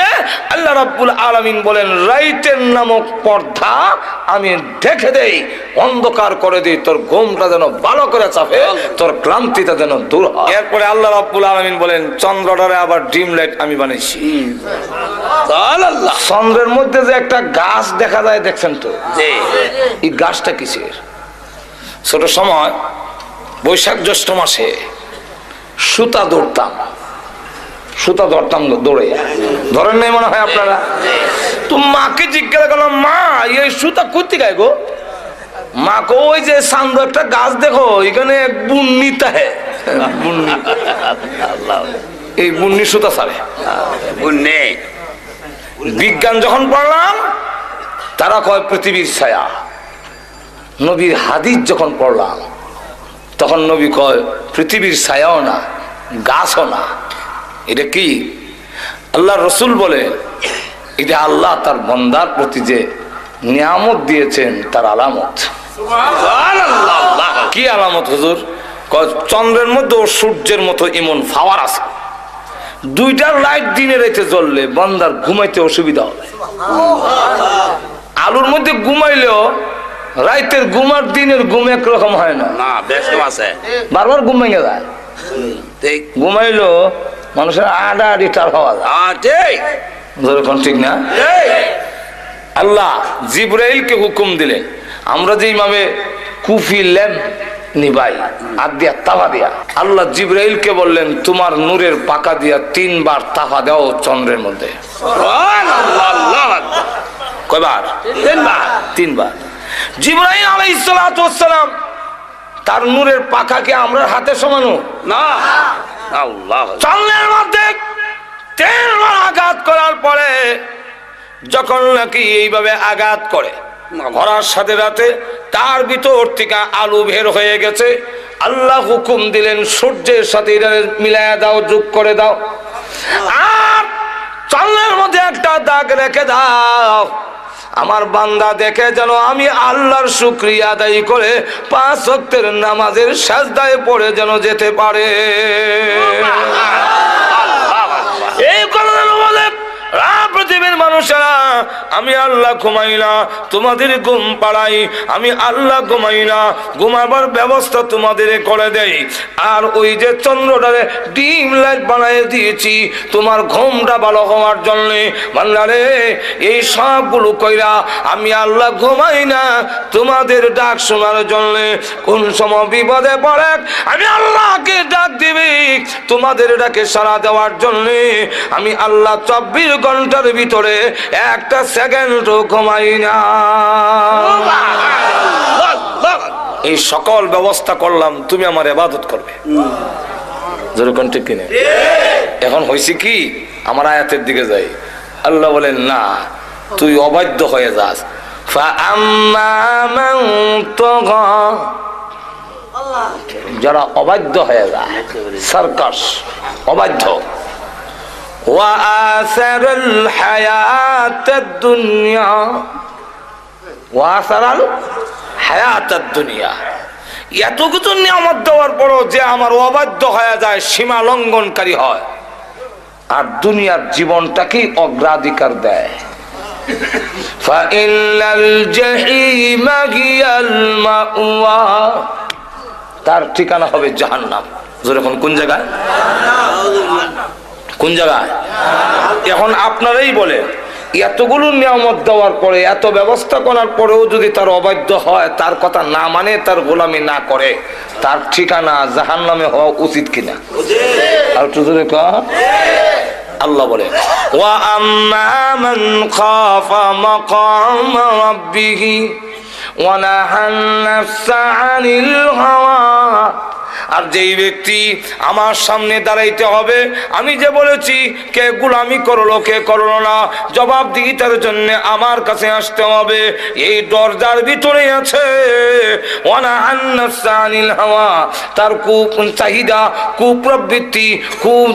আল্লাহ রাব্বুল আলামিন বলেন রাইতের নামক পর্দা আমি ঢেকে দেই, অন্ধকার করে দেই, তোর ঘুমটা যেন ভালো করে চাপে, তোর ক্লান্তিটা যেন দূর হয়। এরপরে আল্লাহ রাব্বুল আলামিন বলেন চন্দ্রটারে আবার ডিম লাইট আমি বানাইছি। চন্দ্রের মধ্যে যে একটা গাছ দেখা যায় দেখছেন তো, এই গাছটা কিসের? ছোট সময় বৈশাখ জ্যৈষ্ঠ মাসে সুতা ধরতাম দৌড়ে, ধরেন নাই মনে হয় আপনারা? তো মাকে জিজ্ঞাসা করলাম, মা এই সুতা করতে গায় গো? মাকে ওই যে সান্দ একটা গাছ দেখো, এখানে বুন্নিতা হ্যাঁ, এই বুন্নি সুতা ছাড়ে। বিজ্ঞান যখন পড়লাম তারা কয় পৃথিবীর ছায়া। নবীর হাদিস যখন পড়লাম তখন নবী কয় পৃথিবীর ছায়াও না, গাছও না। এটা কি? আল্লাহ রসুল বলে এটা আল্লাহ তার বান্দার প্রতি যে নিয়ামত দিয়েছেন তার আলামত। কি আলামত হুজুর? চন্দ্রের মধ্যে ও সূর্যের মতো এমন পাওয়ার আছে, দুইটার লাইট দিনে রাতে জ্বললে বান্দার ঘুমাইতে অসুবিধা হবে। আলুর মধ্যে ঘুমাইলেও রাইতের ঘুম আর দিনের ঘুম একরকম হয় না, বারবার ঘুম ভেঙে যায়। ঘুমাইলো মানুষের আড়াআড়ি টার হওয়া যায়, ঠিক না? আল্লাহ জিবরাইলকে হুকুম দিলেন, আমরা যে ইমামে কুফি ল্যাম্প নিবাই আর দিয়া তাফা দিয়া, আল্লাহ জিবরাইলকে বললেন তোমার নূরের পাকা দিয়া 3 বার তাফা দাও চন্দ্রের মধ্যে। কয়বার? 3 বার। জিবরাইল আলাইহিস সালাতু ওয়াস সালাম তার নূরের পাখাকে আমরা হাতে সমানো না, আল্লাহ চন্দ্রের মধ্যে 3 বার আঘাত করার পরে যখন নাকি এইভাবে আঘাত করে করার সাথে সাথে তার ভিতর থেকে আলু বের হয়ে গেছে। আল্লাহ হুকুম দিলেন সূর্যের সাথে মিলাইয়া দাও, যোগ করে দাও, আর চন্দ্রের মধ্যে একটা দাগ রেখে দাও। আমার বান্দা দেখে যেন আমি আল্লাহর শুকরিয়া আদায় করে 5 ওয়াক্তের নামাজের সাজদায় পড়ে যেন যেতে পারে। এই কথা যেন বলে পৃথিবীর মানুষেরা, আমি আল্লাহ ঘুমাই না, তোমাদের ঘুম পাড়াই। আমি আল্লাহ ঘুমাই না, ঘুমাবার ব্যবস্থা তোমাদের করে দেই। আর ওই যে চন্দ্রটারে ডিম লাইট বানিয়ে দিয়েছি তোমার ঘুমটা ভালো হওয়ার জন্য। বান্দারে, এই সবগুলো কইরা আমি আল্লাহ ঘুমাই না তোমাদের ডাক শোনার জন্য। কোন সময় বিপদে পড়ে আমি আল্লাহকে ডাক দিবি তোমাদের ডাকে সাড়া দেওয়ার জন্য। আমি আল্লাহ 24 ঘন্টার ভিতরে একটা সেকেন্ডও ঘুমাই না। এই সকল ব্যবস্থা করলাম, তুমি আমার ইবাদত করবে। যেরকম ঠিক কিনে এখন হয়েছে কি, আমার আয়াতের দিকে যাই। আল্লাহ বলেন না, তুই অবাধ্য হয়ে যাস। যারা অবাধ্য হয়ে যায়, সার্কাস অবাধ্য, وآثر الحياة الدنيا وآثر الحياة الدنيا এত কিছু নিয়ামত দেওয়ার পরও যে আমার অবাধ্য হয়ে যায়, সীমা লঙ্ঘনকারী হয়, আর দুনিয়ার জীবনটাকেই অগ্রাধিকার দেয়। فإن الجحيم هي المأوى, তার ঠিকানা হবে জাহান্নাম। যখন কোন জায়গায়, কোন জায়গায়? এখন আপনারাই বলেন, এতগুলো নিয়ামত দেওয়ার পরে, এত ব্যবস্থা করার পরেও যদি তার অবাধ্য হয়, তার কথা না মানে, তার গোলামি না করে, তার ঠিকানা জাহান্নামে হওয়া উচিত কিনা? আর একটু জোরে কও। আল্লাহ বলে, ওয়া আম্মা মান খাফা মাকাম রাব্বিহি ওয়া নাহান নাফসা আনিল হাওয়া। আর যেই ব্যক্তি আমার সামনে দাঁড়াইতে হবে, আমি যে বলেছি কে গোলামি করলো কে করলো না, জবাবদিহিতার জন্য আমার কাছে আসতে হবে, এই দরজার ভিতরে আছে তার চাহিদা, কুপ্রবৃত্তি,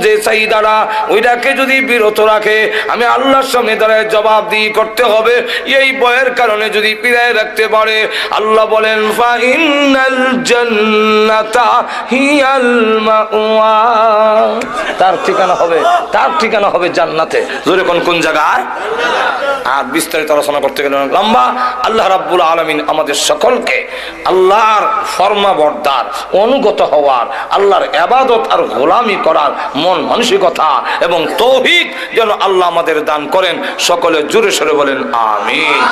যে চাহিদাটা, ওইটাকে যদি বিরত রাখে, আমি আল্লাহর সামনে দাঁড়ায় জবাবদিহি করতে হবে। এই ভয়ের কারণে যদি পিরায় রাখতে পারে, আল্লাহ বলেন ফা ইন্নাল জান্নাতা হিয়াল মাওয়া, তার ঠিকানা হবে, তার ঠিকানা হবে জান্নাতে। জোরে কোন কোন জায়গায়? আর বিস্তারিত আলোচনা করতে গেলে লম্বা। আল্লাহ রাব্বুল আলামিন আমাদের সকলকে আল্লাহর ফরমাবরদার, অনুগত হওয়ার, আল্লাহর ইবাদত আর গোলামি করার মন মানসিকতা এবং তৌফিক যেন আল্লাহ আমাদের দান করেন। সকলে জোরে সরে বলেন আমিন।